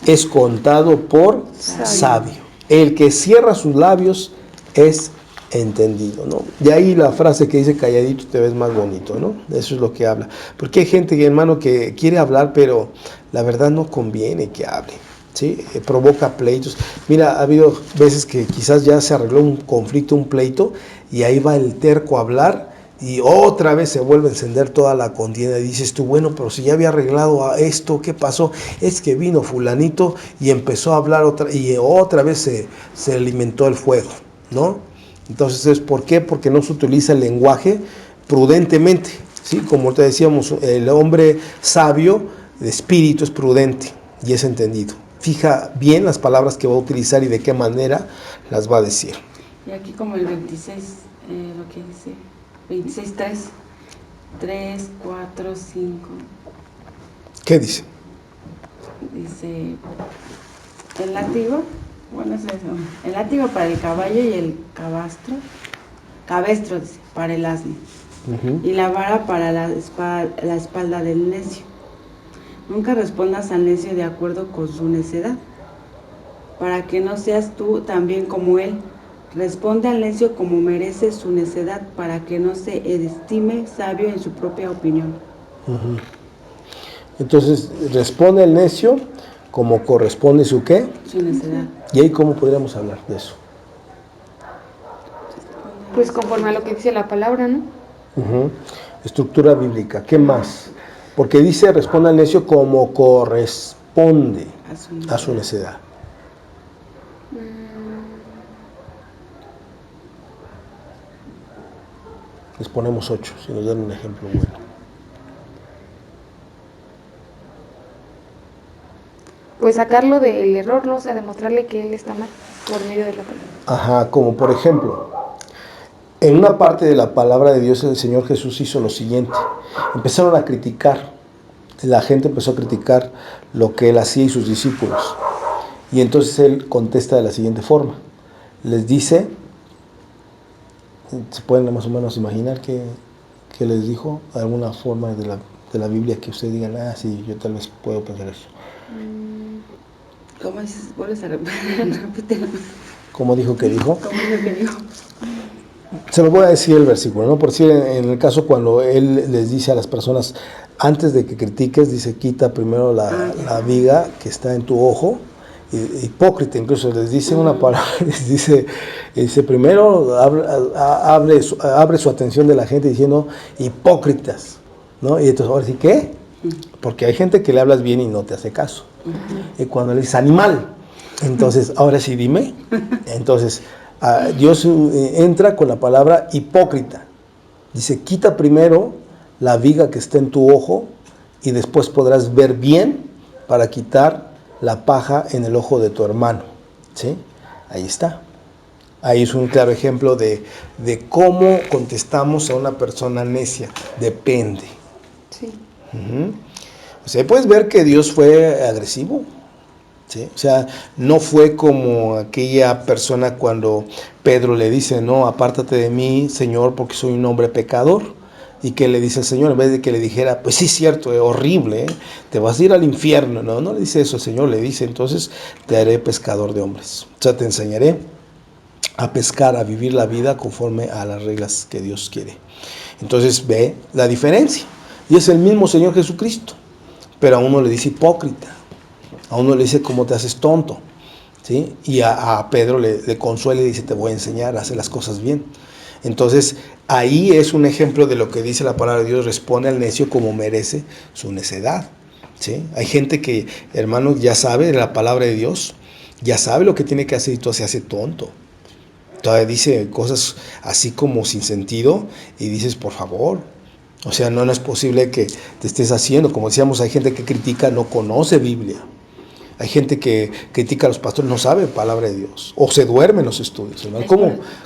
es contado por sabio. El que cierra sus labios es entendido, ¿no? De ahí la frase que dice, calladito te ves más bonito, ¿no? Eso es lo que habla. Porque hay gente, hermano, que quiere hablar, pero la verdad no conviene que hable, ¿sí? Provoca pleitos. Mira, ha habido veces que quizás ya se arregló un conflicto, un pleito, y ahí va el terco a hablar, y otra vez se vuelve a encender toda la contienda, y dices tú, bueno, pero si ya había arreglado a esto, ¿qué pasó? Es que vino fulanito y empezó a hablar y otra vez se alimentó el fuego, ¿no? Entonces, ¿por qué? Porque no se utiliza el lenguaje prudentemente, ¿sí? Como te decíamos, el hombre sabio de espíritu es prudente y es entendido. Fija bien las palabras que va a utilizar y de qué manera las va a decir. Y aquí como el 26, lo que dice, 26:3, 3, 4, 5, ¿Qué dice? dice, el látigo, bueno, es eso, el látigo para el caballo y el cabestro, dice, para el asno, Ujú. y la vara para la espalda del necio. Nunca respondas al necio de acuerdo con su necedad, para que no seas tú también como él. Responde al necio como merece su necedad, para que no se estime sabio en su propia opinión. Entonces, responde el necio como corresponde su qué. Su necedad. ¿Y ahí cómo podríamos hablar de eso? Pues conforme a lo que dice la palabra, ¿no? Ujú. Estructura bíblica. ¿Qué más? Porque dice, responde al necio como corresponde a su necedad. Les ponemos 8, si nos dan un ejemplo bueno. Pues sacarlo del error, ¿no? O sea, demostrarle que él está mal por medio de la palabra. Ajá, como por ejemplo, en una parte de la palabra de Dios el Señor Jesús hizo lo siguiente. Empezaron a criticar, la gente empezó a criticar lo que él hacía y sus discípulos. Y entonces él contesta de la siguiente forma. Les dice, ¿se pueden más o menos imaginar qué les dijo? ¿Alguna forma de la Biblia que ustedes digan, ah, sí, yo tal vez puedo pensar eso? ¿Cómo dices? ¿Vuelves a repetir? ¿Cómo dijo que dijo? ¿Cómo es lo que dijo? Se lo voy a decir el versículo, ¿no? Por decir, en el caso cuando él les dice a las personas, antes de que critiques, dice, quita primero la viga que está en tu ojo. Hipócrita, incluso les dice una palabra, les dice primero abre su atención de la gente diciendo hipócritas, ¿no? Y entonces ahora sí, ¿qué? Porque hay gente que le hablas bien y no te hace caso. Y cuando le dices animal, entonces ahora sí dime. Entonces Dios entra con la palabra hipócrita. Dice, quita primero la viga que está en tu ojo y después podrás ver bien para quitar la paja en el ojo de tu hermano. ¿Sí? Ahí está. Ahí es un claro ejemplo de cómo contestamos a una persona necia. Depende. Sí. O sea, puedes ver que Dios fue agresivo. ¿Sí? O sea, no fue como aquella persona cuando Pedro le dice, no, apártate de mí, Señor, porque soy un hombre pecador. Y que le dice el Señor, en vez de que le dijera, pues sí, cierto, es horrible, te vas a ir al infierno. No, no le dice eso el Señor, le dice, entonces te haré pescador de hombres. O sea, te enseñaré a pescar, a vivir la vida conforme a las reglas que Dios quiere. Entonces ve la diferencia. Y es el mismo Señor Jesucristo, pero a uno le dice hipócrita. A uno le dice, ¿cómo te haces tonto? ¿Sí? Y a Pedro le consuela y dice, te voy a enseñar a hacer las cosas bien. Entonces, ahí es un ejemplo de lo que dice la palabra de Dios, responde al necio como merece su necedad. ¿Sí? Hay gente que, hermanos, ya sabe de la palabra de Dios, ya sabe lo que tiene que hacer y todo se hace tonto. Todavía dice cosas así como sin sentido y dices, por favor. O sea, no es posible que te estés haciendo. Como decíamos, hay gente que critica, no conoce Biblia. Hay gente que critica a los pastores, no sabe palabra de Dios, o se duerme en los estudios, hermano.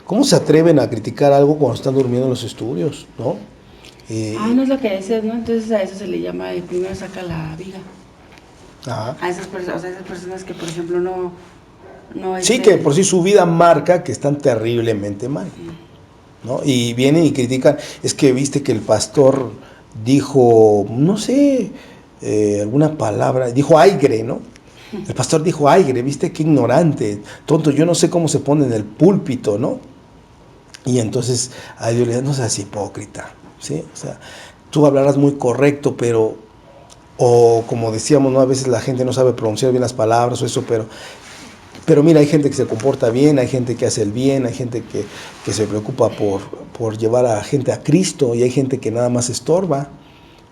¿Cómo se atreven a criticar algo cuando están durmiendo en los estudios, no? No es lo que decías, ¿no? Entonces a eso se le llama, primero saca la viga. Ajá. A esas personas que, por ejemplo, no Sí, que por sí su vida marca que están terriblemente mal, ¿no? Y vienen y critican, es que viste que el pastor dijo, no sé, alguna palabra, dijo aigre, ¿no? El pastor dijo, aigre, viste qué ignorante, tonto, yo no sé cómo se pone en el púlpito, ¿no? Y entonces a Dios le dice, no seas hipócrita, ¿sí? O sea, tú hablarás muy correcto, pero, o como decíamos, ¿no? A veces la gente no sabe pronunciar bien las palabras o eso, pero mira, hay gente que se comporta bien, hay gente que hace el bien, hay gente que se preocupa por llevar a gente a Cristo y hay gente que nada más estorba.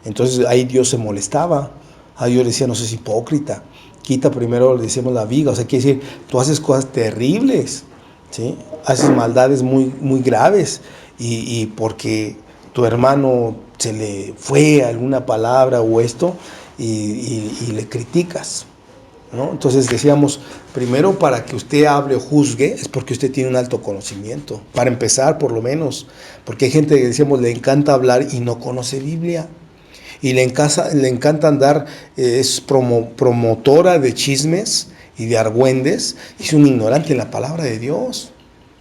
Entonces ahí Dios se molestaba, a Dios le decía, no seas hipócrita. Quita primero, le decíamos, la viga. O sea, quiere decir, tú haces cosas terribles, ¿sí? Haces maldades muy, muy graves. Y porque tu hermano se le fue alguna palabra o esto, y le criticas. ¿no? Entonces decíamos, primero para que usted hable o juzgue es porque usted tiene un alto conocimiento, para empezar por lo menos, porque hay gente que decíamos le encanta hablar y no conoce Biblia, y le encanta andar, es promotora de chismes y de argüendes, y es un ignorante en la palabra de Dios.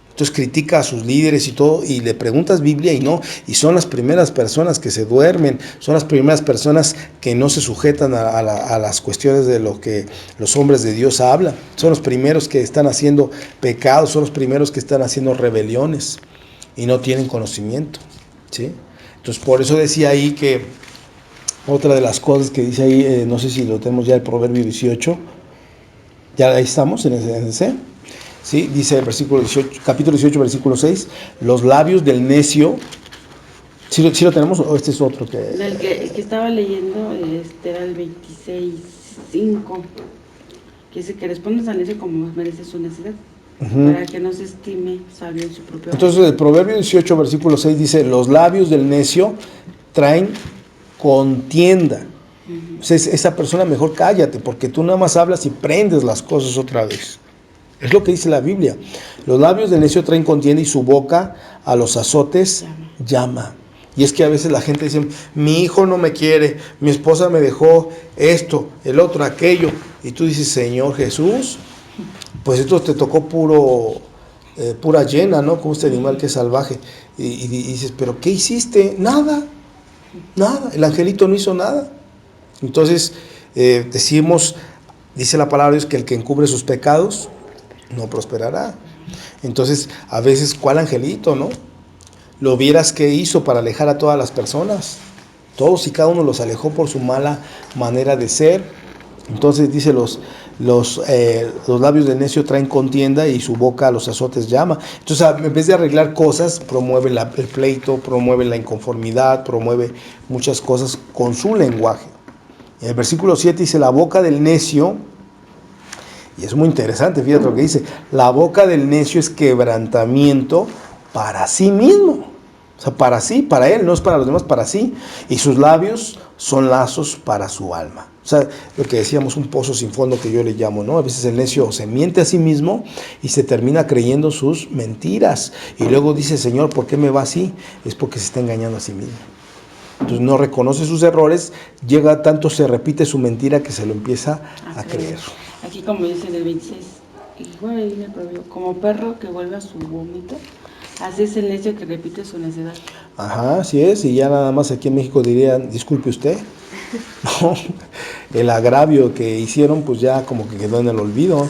Entonces critica a sus líderes y todo, y le preguntas Biblia y no, y son las primeras personas que se duermen, son las primeras personas que no se sujetan a las cuestiones de lo que los hombres de Dios hablan, son los primeros que están haciendo pecados, son los primeros que están haciendo rebeliones y no tienen conocimiento, ¿sí? Entonces por eso decía ahí que otra de las cosas que dice ahí, no sé si lo tenemos ya el Proverbio 18, ya ahí estamos en ese. ¿Sí? Dice el versículo 18, capítulo 18, versículo 6, los labios del necio, ¿sí lo tenemos o este es otro? El que estaba leyendo era el 26:5, que dice que respondas al necio como merece su necedad, para que no se estime sabio en su propio amor. Entonces el Proverbio 18, versículo 6 dice, los labios del necio traen contienda. O sea, esa persona mejor cállate, porque tú nada más hablas y prendes las cosas otra vez. Es lo que dice la Biblia. Los labios del necio traen contienda y su boca a los azotes llama. Y es que a veces la gente dice, mi hijo no me quiere, mi esposa me dejó esto, el otro, aquello. Y tú dices, Señor Jesús, pues esto te tocó pura llena, ¿no? Como este animal que es salvaje. Y dices, ¿pero qué hiciste? Nada. El angelito no hizo nada. Entonces, decimos, dice la palabra de Dios que el que encubre sus pecados no prosperará. Entonces, a veces, ¿cuál angelito, no? Lo vieras que hizo para alejar a todas las personas. Todos y cada uno los alejó por su mala manera de ser. Entonces dice los labios del necio traen contienda y su boca a los azotes llama. Entonces, en vez de arreglar cosas, promueve el pleito, promueve la inconformidad, promueve muchas cosas con su lenguaje. En el versículo 7 dice, la boca del necio, y es muy interesante, fíjate lo que dice, la boca del necio es quebrantamiento para sí mismo. O sea, para sí, para él, no es para los demás, para sí. Y sus labios son lazos para su alma. O sea, lo que decíamos, un pozo sin fondo que yo le llamo, ¿no? A veces el necio se miente a sí mismo y se termina creyendo sus mentiras. Y luego dice, Señor, ¿por qué me va así? Es porque se está engañando a sí mismo. Entonces no reconoce sus errores, llega tanto, se repite su mentira que se lo empieza a creer. Aquí como dice en el 26, igual ahí me prohibió, como perro que vuelve a su vómito, así es el necio que repite su necedad. Ajá, así es, y ya nada más aquí en México dirían, disculpe usted, no, el agravio que hicieron pues ya como que quedó en el olvido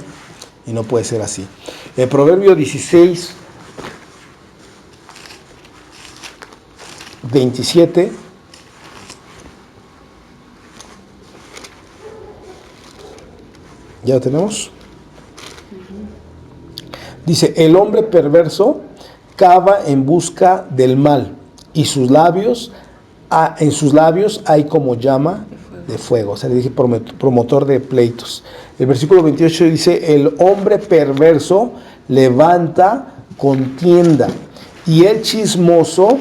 y no puede ser así. El Proverbio 16, 27, ¿ya lo tenemos? Dice, el hombre perverso cava en busca del mal y en sus labios hay como llama de fuego. O sea, le dije promotor de pleitos. El versículo 28 dice, el hombre perverso levanta contienda y el chismoso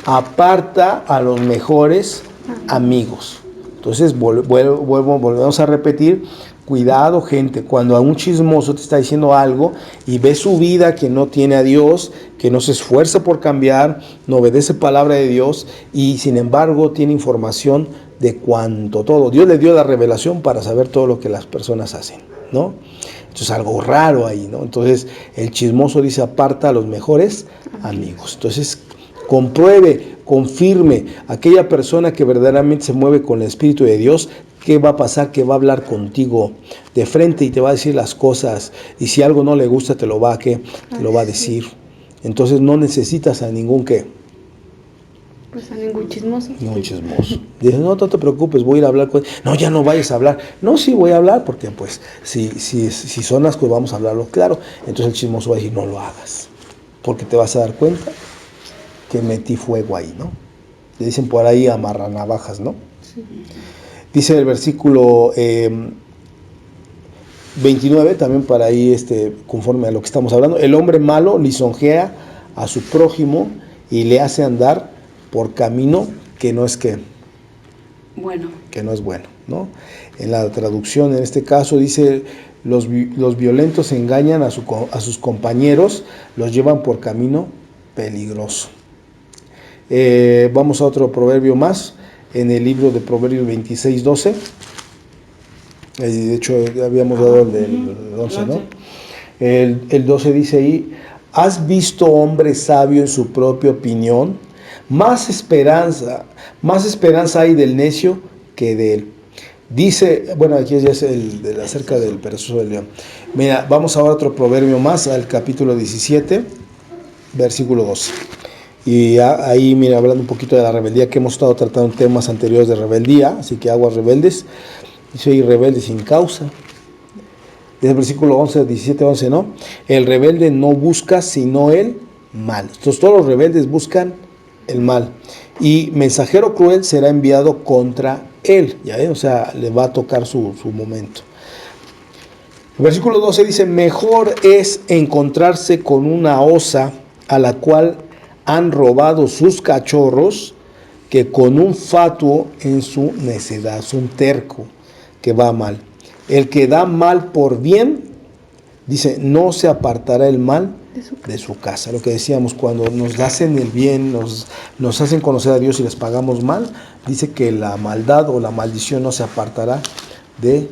aparta a los mejores amigos. Entonces volvemos a repetir, cuidado gente, cuando a un chismoso te está diciendo algo y ve su vida que no tiene a Dios, que no se esfuerza por cambiar, no obedece palabra de Dios y sin embargo tiene información de cuanto todo. Dios le dio la revelación para saber todo lo que las personas hacen, ¿no? Entonces algo raro ahí, ¿no? Entonces el chismoso dice aparta a los mejores amigos. Entonces compruebe, confirme, aquella persona que verdaderamente se mueve con el Espíritu de Dios, ¿qué va a pasar? Que va a hablar contigo de frente y te va a decir las cosas. Y si algo no le gusta, te lo va a decir. Entonces no necesitas a ningún ¿qué? Pues a ningún chismoso. Ningún chismoso. Dices, no te preocupes, voy a ir a hablar con él. No, ya no vayas a hablar. No, sí voy a hablar, porque pues si son las cosas, vamos a hablarlo claro. Entonces el chismoso va a decir, no lo hagas. Porque te vas a dar cuenta que metí fuego ahí, ¿no? Le dicen por ahí amarranavajas, ¿no? Sí. Dice el versículo 29, también para ahí conforme a lo que estamos hablando, el hombre malo lisonjea a su prójimo y le hace andar por camino que no es bueno. ¿no? En la traducción, en este caso, dice: los violentos engañan a sus compañeros, los llevan por camino peligroso. Vamos a otro proverbio más, en el libro de Proverbios 26:12. De hecho, habíamos dado el del 11, ¿no? El 12 dice ahí: ¿has visto hombre sabio en su propia opinión? Más esperanza hay del necio que de él. Dice, bueno, aquí ya es acerca del perezoso del león. Mira, vamos ahora a otro proverbio más, al capítulo 17, versículo 12. Y ahí, mira, hablando un poquito de la rebeldía, que hemos estado tratando en temas anteriores de rebeldía, así que aguas rebeldes. Dice: y rebelde sin causa. Desde el versículo 11, 17, 11, ¿no? El rebelde no busca sino el mal. Entonces todos los rebeldes buscan el mal. Y mensajero cruel será enviado contra él. ¿Ya ven? O sea, le va a tocar su momento. El versículo 12 dice: mejor es encontrarse con una osa a la cual han robado sus cachorros, que con un fatuo en su necedad. Es un terco que va mal. El que da mal por bien, dice, no se apartará el mal de su casa. Lo que decíamos, cuando nos hacen el bien, nos hacen conocer a Dios y les pagamos mal, dice que la maldad o la maldición no se apartará de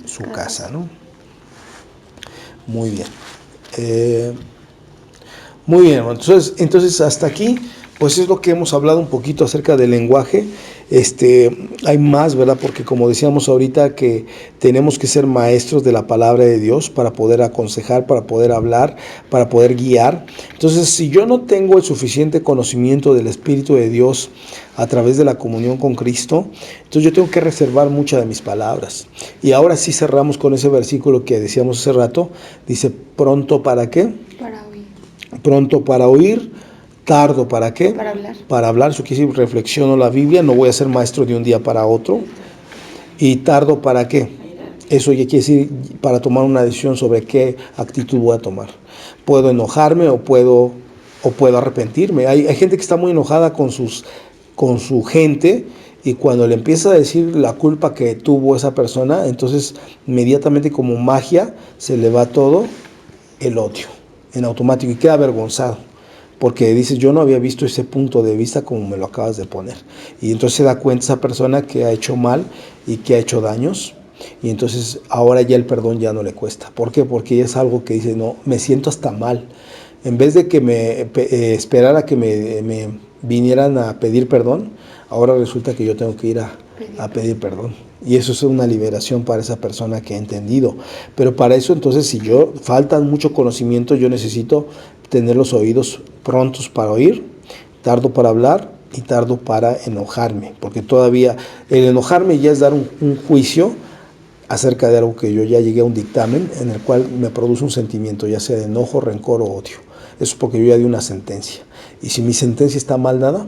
su casa, ¿no? Muy bien. Muy bien, entonces hasta aquí, pues es lo que hemos hablado un poquito acerca del lenguaje. Hay más, ¿verdad? Porque como decíamos ahorita, que tenemos que ser maestros de la palabra de Dios para poder aconsejar, para poder hablar, para poder guiar. Entonces, si yo no tengo el suficiente conocimiento del Espíritu de Dios a través de la comunión con Cristo, entonces yo tengo que reservar muchas de mis palabras. Y ahora sí cerramos con ese versículo que decíamos hace rato. Dice: ¿pronto para qué? Para oír. Pronto para oír, tardo para qué? Para hablar. Para hablar, eso quiere decir, reflexiono la Biblia, no voy a ser maestro de un día para otro. Y tardo para qué? Eso ya quiere decir para tomar una decisión sobre qué actitud voy a tomar. Puedo enojarme o puedo arrepentirme. Hay gente que está muy enojada con su gente, y cuando le empieza a decir la culpa que tuvo esa persona, entonces inmediatamente, como magia, se le va todo el odio en automático y queda avergonzado, porque dices: yo no había visto ese punto de vista como me lo acabas de poner. Y entonces se da cuenta esa persona que ha hecho mal y que ha hecho daños, y entonces ahora ya el perdón ya no le cuesta. ¿Por qué? Porque ya es algo que dice: no, me siento hasta mal. En vez de que me esperara que me vinieran a pedir perdón, ahora resulta que yo tengo que ir a pedir perdón. Y eso es una liberación para esa persona que ha entendido. Pero para eso, entonces, si yo falta mucho conocimiento, yo necesito tener los oídos prontos para oír, tardo para hablar y tardo para enojarme. Porque todavía el enojarme ya es dar un juicio acerca de algo que yo ya llegué a un dictamen en el cual me produce un sentimiento, ya sea de enojo, rencor o odio. Eso es porque yo ya di una sentencia. Y si mi sentencia está mal dada,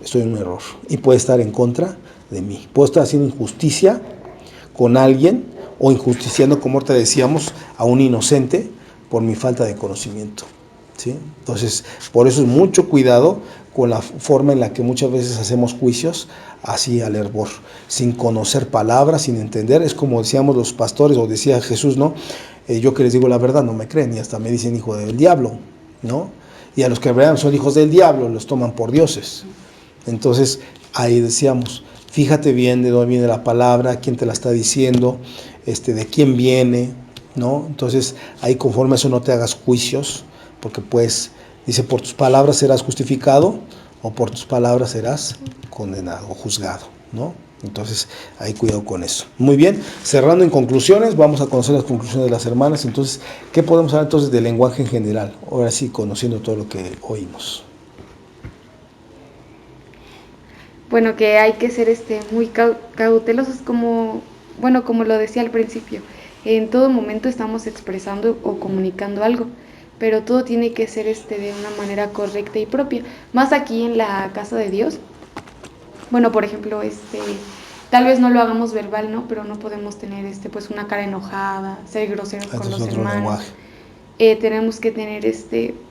estoy en un error y puede estar en contra de mí. Puedo estar haciendo injusticia con alguien, o injusticiando, como te decíamos, a un inocente por mi falta de conocimiento, ¿sí? Entonces, por eso es mucho cuidado con la forma en la que muchas veces hacemos juicios así al hervor, sin conocer palabras, sin entender. Es como decíamos los pastores, o decía Jesús, ¿no? Yo que les digo la verdad no me creen, y hasta me dicen hijo del diablo, ¿no? Y a los que vean son hijos del diablo los toman por dioses. Entonces, ahí decíamos, fíjate bien de dónde viene la palabra, quién te la está diciendo, de quién viene, ¿no? Entonces, ahí conforme a eso no te hagas juicios, porque pues, dice, por tus palabras serás justificado, o por tus palabras serás condenado o juzgado, ¿no? Entonces, ahí cuidado con eso. Muy bien, cerrando en conclusiones, vamos a conocer las conclusiones de las hermanas. Entonces, ¿qué podemos hablar entonces del lenguaje en general? Ahora sí, conociendo todo lo que oímos. Bueno, que hay que ser muy cautelosos, como lo decía al principio. En todo momento estamos expresando o comunicando algo, pero todo tiene que ser de una manera correcta y propia. Más aquí en la casa de Dios. Bueno, por ejemplo, tal vez no lo hagamos verbal, ¿no? Pero no podemos tener pues una cara enojada, ser groseros con los hermanos. Tenemos que tener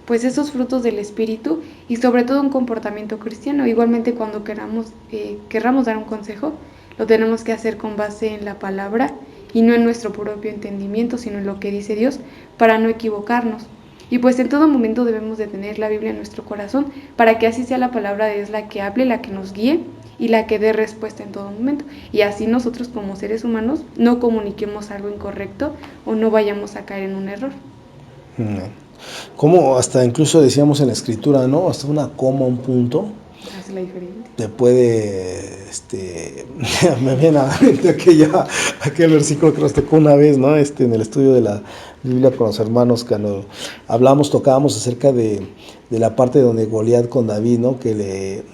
pues esos frutos del espíritu, y sobre todo un comportamiento cristiano. Igualmente, cuando querramos dar un consejo, lo tenemos que hacer con base en la palabra y no en nuestro propio entendimiento, sino en lo que dice Dios, para no equivocarnos. Y pues en todo momento debemos de tener la Biblia en nuestro corazón, para que así sea la palabra de Dios la que hable, la que nos guíe y la que dé respuesta en todo momento. Y así nosotros como seres humanos no comuniquemos algo incorrecto o no vayamos a caer en un error. Como hasta incluso decíamos en la escritura, ¿no? Hasta una coma, un punto, Hace la diferencia. te puede, me viene a la mente aquel versículo que nos tocó una vez, ¿no? En el estudio de la Biblia con los hermanos, cuando tocábamos acerca de la parte donde Goliat con David, ¿no? Que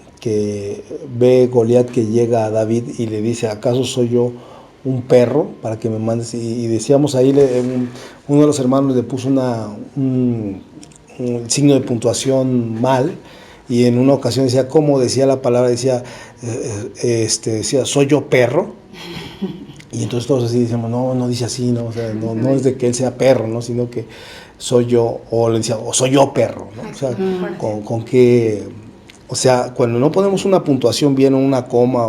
ve Goliat que llega a David y le dice, ¿acaso soy yo un perro para que me mandes? Y decíamos ahí, uno de los hermanos le puso un signo de puntuación mal, y en una ocasión decía, ¿cómo decía la palabra? Decía, ¿soy yo perro? Y entonces todos así decíamos, no dice así, ¿no? O sea, no es de que él sea perro, ¿no? Sino que soy yo, o le decía, o soy yo perro, ¿no? O sea, con qué, o sea, cuando no ponemos una puntuación bien, o una coma,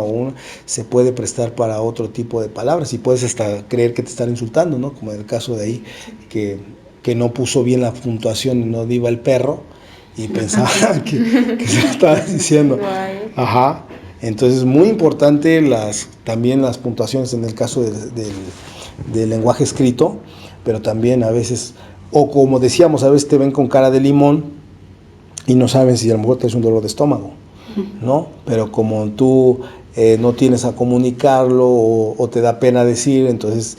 se puede prestar para otro tipo de palabras, y puedes hasta creer que te están insultando, ¿no? Como en el caso de ahí, que no puso bien la puntuación y no diva el perro, y pensaba que se lo estaba diciendo. Ajá. Entonces, muy importante también las puntuaciones en el caso del lenguaje escrito, pero también a veces, o como decíamos, a veces te ven con cara de limón y no saben si a lo mejor tienes un dolor de estómago, ¿no? Pero como tú no tienes a comunicarlo, o te da pena decir, entonces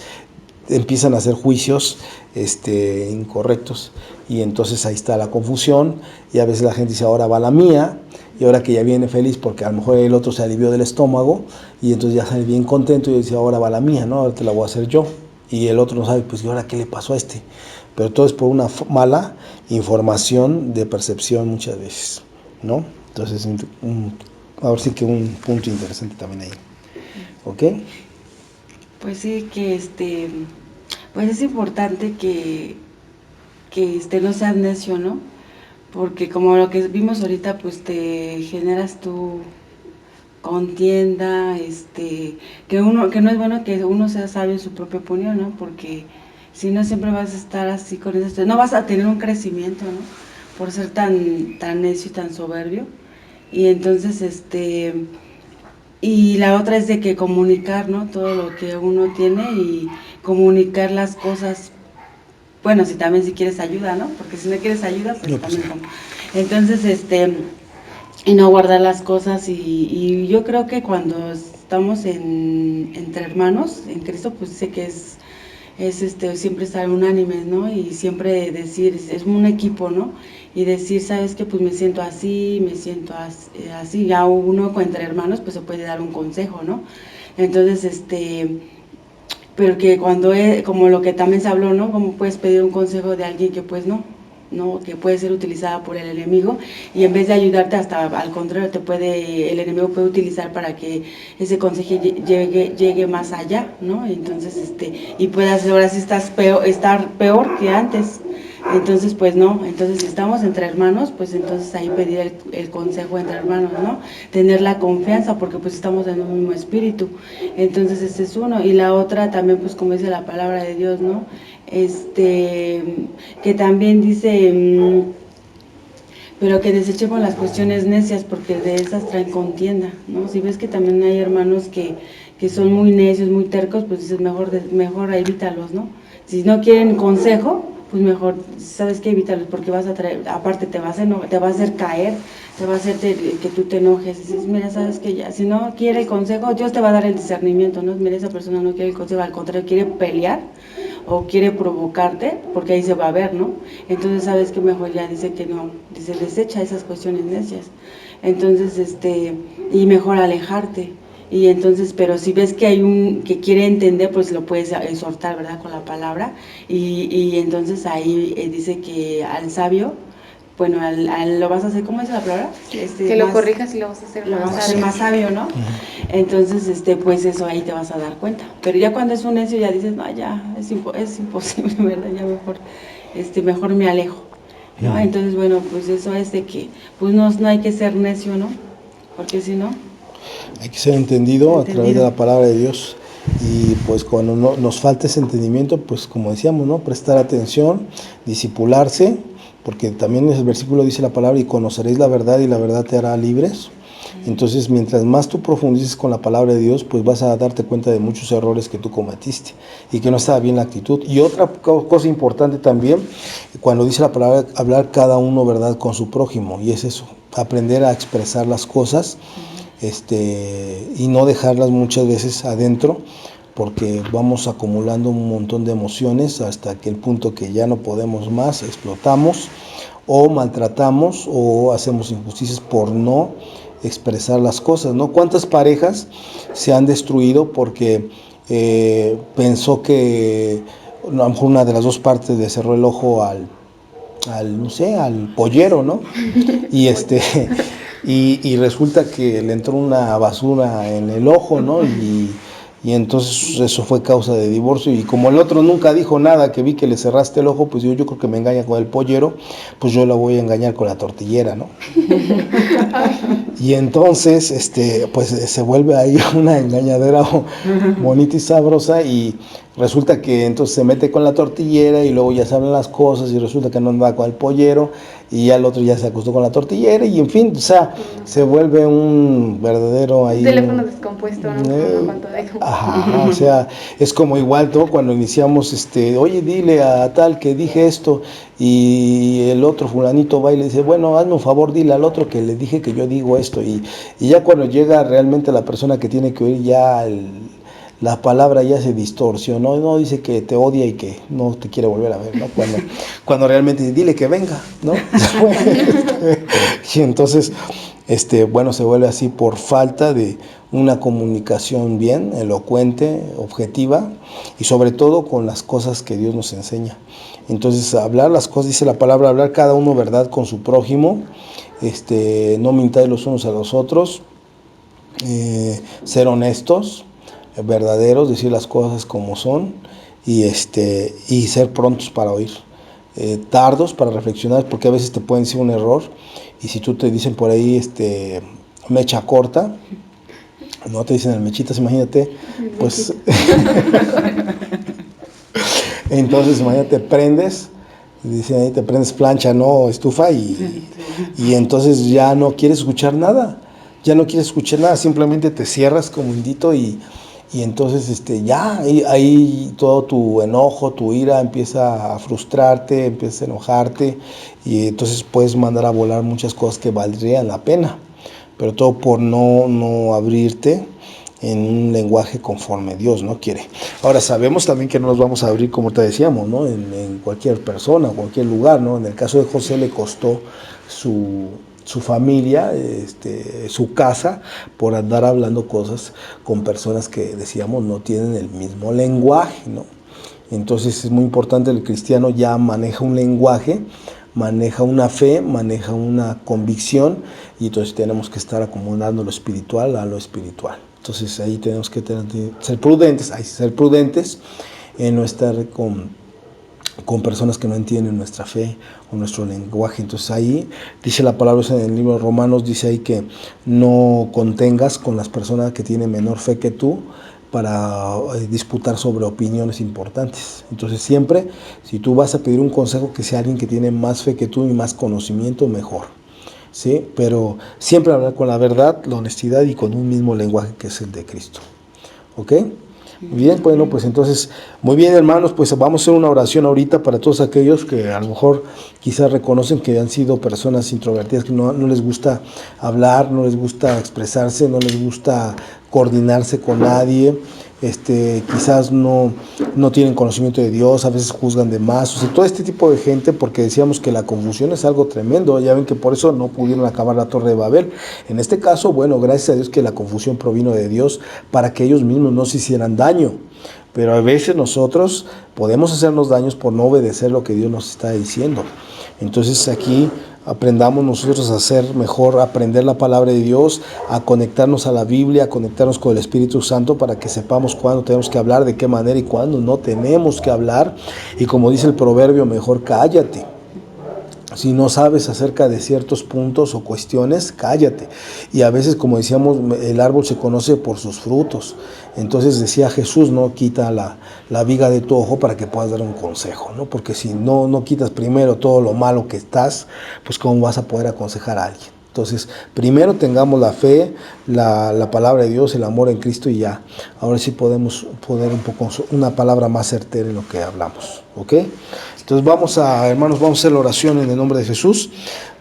empiezan a hacer juicios incorrectos, y entonces ahí está la confusión, y a veces la gente dice, ahora va la mía, y ahora que ya viene feliz porque a lo mejor el otro se alivió del estómago, y entonces ya sale bien contento y dice, ahora va la mía, ¿no? Ahora te la voy a hacer yo, y el otro no sabe, pues, ¿y ahora qué le pasó a este? Pero todo es por una mala información de percepción muchas veces, ¿no? Entonces, ahora sí que un punto interesante también ahí, ¿ok? Pues sí, que pues es importante que no seas necio, ¿no? Porque como lo que vimos ahorita, pues te generas tu contienda, que no es bueno que uno sea sabio en su propia opinión, ¿no? Porque si no, siempre vas a estar así con eso, no vas a tener un crecimiento, ¿no? Por ser tan necio y tan soberbio. Y entonces, y la otra es de que comunicar, ¿no? Todo lo que uno tiene, y comunicar las cosas. Bueno, si quieres ayuda, ¿no? Porque si no quieres ayuda, pues no, también. Entonces, y no guardar las cosas, y yo creo que cuando estamos entre hermanos en Cristo, pues sé que es siempre estar unánimes, ¿no? Y siempre decir, es un equipo, ¿no? Y decir, ¿sabes qué? Pues me siento así, así. Ya uno entre hermanos, pues se puede dar un consejo, ¿no? Entonces, pero que cuando como lo que también se habló, ¿no? Como puedes pedir un consejo de alguien que pues no, que puede ser utilizada por el enemigo, y en vez de ayudarte, hasta al contrario, el enemigo puede utilizar para que ese consejo llegue más allá, ¿no? Entonces, y puedas ahora sí estar peor que antes. Entonces, pues no, entonces si estamos entre hermanos, pues entonces ahí pedir el consejo entre hermanos, ¿no? Tener la confianza, porque pues estamos en un mismo espíritu. Entonces ese es uno. Y la otra también, pues como dice la palabra de Dios, ¿no? Que también dice, pero que desechemos las cuestiones necias, porque de esas traen contienda, ¿no? Si ves que también hay hermanos que son muy necios, muy tercos, pues dices, mejor evítalos, ¿no? Si no quieren consejo, pues mejor, ¿sabes qué? Evítalos, porque vas a traer, aparte te va a hacer caer, te va a hacer que tú te enojes. Dices, mira, ¿sabes qué? Ya, si no quiere el consejo, Dios te va a dar el discernimiento, ¿no? Mira, esa persona no quiere el consejo, al contrario, quiere pelear o quiere provocarte, porque ahí se va a ver, ¿no? Entonces, ¿sabes qué? Mejor ya dice que no, dice, desecha esas cuestiones necias. Entonces, y mejor alejarte. Y entonces, pero si ves que hay que quiere entender, pues lo puedes exhortar, ¿verdad? Con la palabra. Y entonces ahí dice que al sabio, bueno, lo vas a hacer, ¿cómo es la palabra? Que lo corrijas y lo vas a hacer más sabio, ¿no? Entonces, pues eso ahí te vas a dar cuenta. Pero ya cuando es un necio, ya dices, no, ya, es imposible, ¿verdad? Ya mejor me alejo, ¿no? Entonces, bueno, pues eso es de que, pues no hay que ser necio, ¿no? Porque si no... Hay que ser entendido a través de la palabra de Dios. Y pues cuando nos falta ese entendimiento, pues como decíamos, ¿no? Prestar atención, discipularse, porque también en el versículo dice la palabra, y conoceréis la verdad y la verdad te hará libres. Entonces, mientras más tú profundices con la palabra de Dios, pues vas a darte cuenta de muchos errores que tú cometiste y que no estaba bien la actitud. Y otra cosa importante también, cuando dice la palabra, hablar cada uno, ¿verdad?, con su prójimo, y es eso, aprender a expresar las cosas, y no dejarlas muchas veces adentro, porque vamos acumulando un montón de emociones hasta que el punto que ya no podemos más, explotamos o maltratamos o hacemos injusticias por no expresar las cosas, ¿no? ¿Cuántas parejas se han destruido porque pensó que a lo mejor una de las dos partes le cerró el ojo al no sé, al pollero, ¿no? Y y resulta que le entró una basura en el ojo, ¿no? Y entonces eso fue causa de divorcio, y como el otro nunca dijo nada, que vi que le cerraste el ojo, pues yo creo que me engaña con el pollero, pues yo la voy a engañar con la tortillera, ¿no? Y entonces pues se vuelve ahí una engañadera bonita y sabrosa, y resulta que entonces se mete con la tortillera y luego ya saben las cosas, y resulta que no anda con el pollero, y ya el otro ya se acostó con la tortillera, y en fin, o sea, se vuelve un verdadero ahí... Teléfono descompuesto, ¿no? Ajá, o sea, es como igual todo cuando iniciamos, oye, dile a tal que dije esto, y el otro fulanito va y le dice, bueno, hazme un favor, dile al otro que le dije que yo digo esto, y ya cuando llega realmente la persona que tiene que oír, ya la palabra ya se distorsionó, no dice que te odia y que no te quiere volver a ver, ¿no? Cuando realmente dile que venga, ¿no? Y entonces, bueno, se vuelve así por falta de una comunicación bien, elocuente, objetiva, y sobre todo con las cosas que Dios nos enseña. Entonces, hablar las cosas, dice la palabra, hablar cada uno verdad con su prójimo, no mintáis los unos a los otros, ser honestos, verdaderos, decir las cosas como son, y ser prontos para oír, tardos para reflexionar, porque a veces te pueden decir un error, y si tú te dicen por ahí mecha corta, no te dicen el mechitas, imagínate, pues entonces imagínate, prendes, dicen ahí te prendes plancha, no estufa, y entonces ya no quieres escuchar nada, simplemente te cierras como indito, y entonces ya ahí todo tu enojo, tu ira empieza a frustrarte, empieza a enojarte, y entonces puedes mandar a volar muchas cosas que valdrían la pena, pero todo por no abrirte en un lenguaje conforme Dios no quiere. Ahora, sabemos también que no nos vamos a abrir, como te decíamos, ¿no? En cualquier persona, cualquier lugar, ¿no? En el caso de José le costó su familia, su casa, por andar hablando cosas con personas que, decíamos, no tienen el mismo lenguaje, ¿no? Entonces es muy importante, el cristiano ya maneja un lenguaje, maneja una fe, maneja una convicción, y entonces tenemos que estar acomodando lo espiritual a lo espiritual. Entonces ahí tenemos que ser prudentes en no estar con personas que no entienden nuestra fe o nuestro lenguaje. Entonces ahí dice la palabra en el libro de Romanos, dice ahí que no contengas con las personas que tienen menor fe que tú para disputar sobre opiniones importantes. Entonces siempre, si tú vas a pedir un consejo, que sea alguien que tiene más fe que tú y más conocimiento, mejor, ¿sí? Pero siempre hablar con la verdad, la honestidad y con un mismo lenguaje que es el de Cristo. ¿Ok? Bien, bueno, pues entonces, muy bien, hermanos, pues vamos a hacer una oración ahorita para todos aquellos que a lo mejor quizás reconocen que han sido personas introvertidas, que no les gusta hablar, no les gusta expresarse, no les gusta coordinarse con nadie, quizás no tienen conocimiento de Dios, a veces juzgan de más, o sea, todo este tipo de gente, porque decíamos que la confusión es algo tremendo. Ya ven que por eso no pudieron acabar la Torre de Babel. En este caso, bueno, gracias a Dios que la confusión provino de Dios para que ellos mismos no se hicieran daño, pero a veces nosotros podemos hacernos daños por no obedecer lo que Dios nos está diciendo. Entonces aquí aprendamos nosotros a ser mejor, a aprender la palabra de Dios, a conectarnos a la Biblia, a conectarnos con el Espíritu Santo, para que sepamos cuándo tenemos que hablar, de qué manera, y cuándo no tenemos que hablar. Y como dice el proverbio, mejor cállate. Si no sabes acerca de ciertos puntos o cuestiones, cállate. Y a veces, como decíamos, el árbol se conoce por sus frutos. Entonces decía Jesús, no quita la viga de tu ojo para que puedas dar un consejo, ¿no? Porque si no quitas primero todo lo malo que estás, pues cómo vas a poder aconsejar a alguien. Entonces, primero tengamos la fe, la palabra de Dios, el amor en Cristo y ya. Ahora sí podemos poner un poco una palabra más certera en lo que hablamos, ¿ok? Entonces hermanos, vamos a hacer la oración en el nombre de Jesús.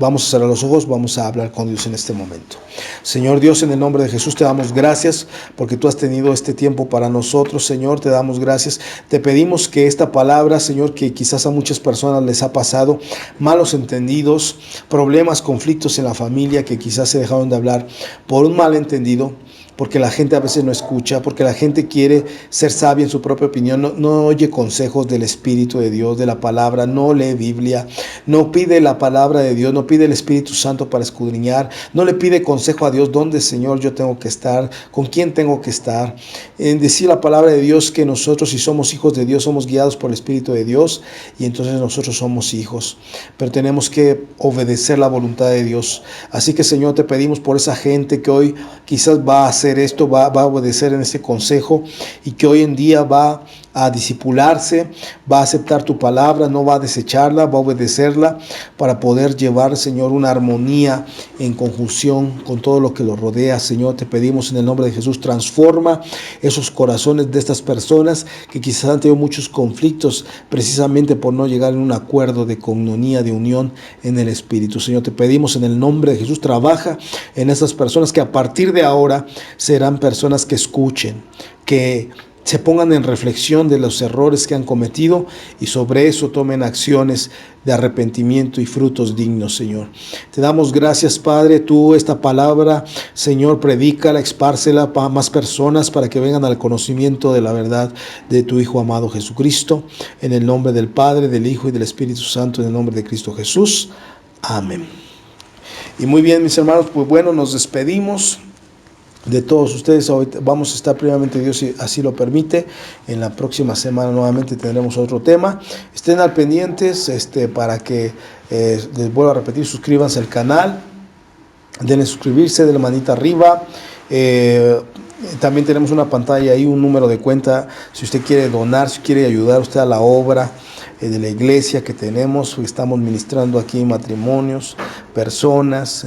Vamos a cerrar los ojos, vamos a hablar con Dios en este momento. Señor Dios, en el nombre de Jesús te damos gracias porque tú has tenido este tiempo para nosotros, Señor, te damos gracias. Te pedimos que esta palabra, Señor, que quizás a muchas personas les ha pasado, malos entendidos, problemas, conflictos en la familia que quizás se dejaron de hablar por un malentendido, porque la gente a veces no escucha, porque la gente quiere ser sabia en su propia opinión, no oye consejos del Espíritu de Dios, de la palabra, no lee Biblia, no pide la palabra de Dios, no pide el Espíritu Santo para escudriñar, no le pide consejo a Dios, ¿dónde, Señor, yo tengo que estar? ¿Con quién tengo que estar? En decir la palabra de Dios que nosotros, si somos hijos de Dios, somos guiados por el Espíritu de Dios y entonces nosotros somos hijos, pero tenemos que obedecer la voluntad de Dios. Así que, Señor, te pedimos por esa gente que hoy quizás va a hacer esto, va a obedecer en este consejo y que hoy en día va a discipularse, va a aceptar tu palabra, no va a desecharla, va a obedecerla para poder llevar, Señor, una armonía en conjunción con todo lo que lo rodea. Señor, te pedimos en el nombre de Jesús, transforma esos corazones de estas personas que quizás han tenido muchos conflictos precisamente por no llegar en un acuerdo de comunión, de unión en el Espíritu. Señor, te pedimos en el nombre de Jesús, trabaja en estas personas que a partir de ahora serán personas que escuchen, que se pongan en reflexión de los errores que han cometido y sobre eso tomen acciones de arrepentimiento y frutos dignos, Señor. Te damos gracias, Padre. Tú esta palabra, Señor, predícala, expársela para más personas para que vengan al conocimiento de la verdad de tu Hijo amado Jesucristo. En el nombre del Padre, del Hijo y del Espíritu Santo, en el nombre de Cristo Jesús. Amén. Y muy bien, mis hermanos, pues bueno, nos despedimos de todos ustedes. Hoy vamos a estar primeramente, Dios si así lo permite, en la próxima semana nuevamente tendremos otro tema. Estén al pendientes para que les vuelvo a repetir, suscríbanse al canal, denle suscribirse, denle manita arriba. También tenemos una pantalla ahí, un número de cuenta si usted quiere donar, si quiere ayudar usted a la obra de la iglesia que tenemos. Estamos ministrando aquí matrimonios, personas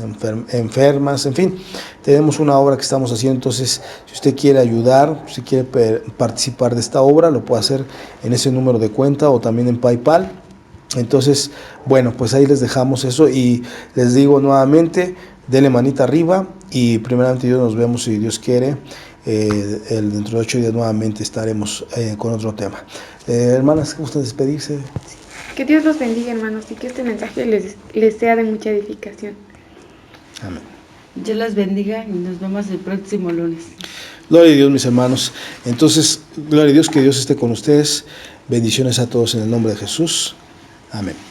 enfermas, en fin, tenemos una obra que estamos haciendo. Entonces, si usted quiere ayudar, si quiere participar de esta obra, lo puede hacer en ese número de cuenta o también en PayPal. Entonces, bueno, pues ahí les dejamos eso y les digo nuevamente, denle manita arriba y primeramente Dios, nos vemos si Dios quiere. Dentro de 8 días nuevamente estaremos con otro tema. Hermanas, ¿gustan despedirse? Que Dios los bendiga, hermanos, y que este mensaje les sea de mucha edificación. Amén. Dios las bendiga y nos vemos el próximo lunes. Gloria a Dios, mis hermanos. Entonces, gloria a Dios, que Dios esté con ustedes. Bendiciones a todos en el nombre de Jesús. Amén.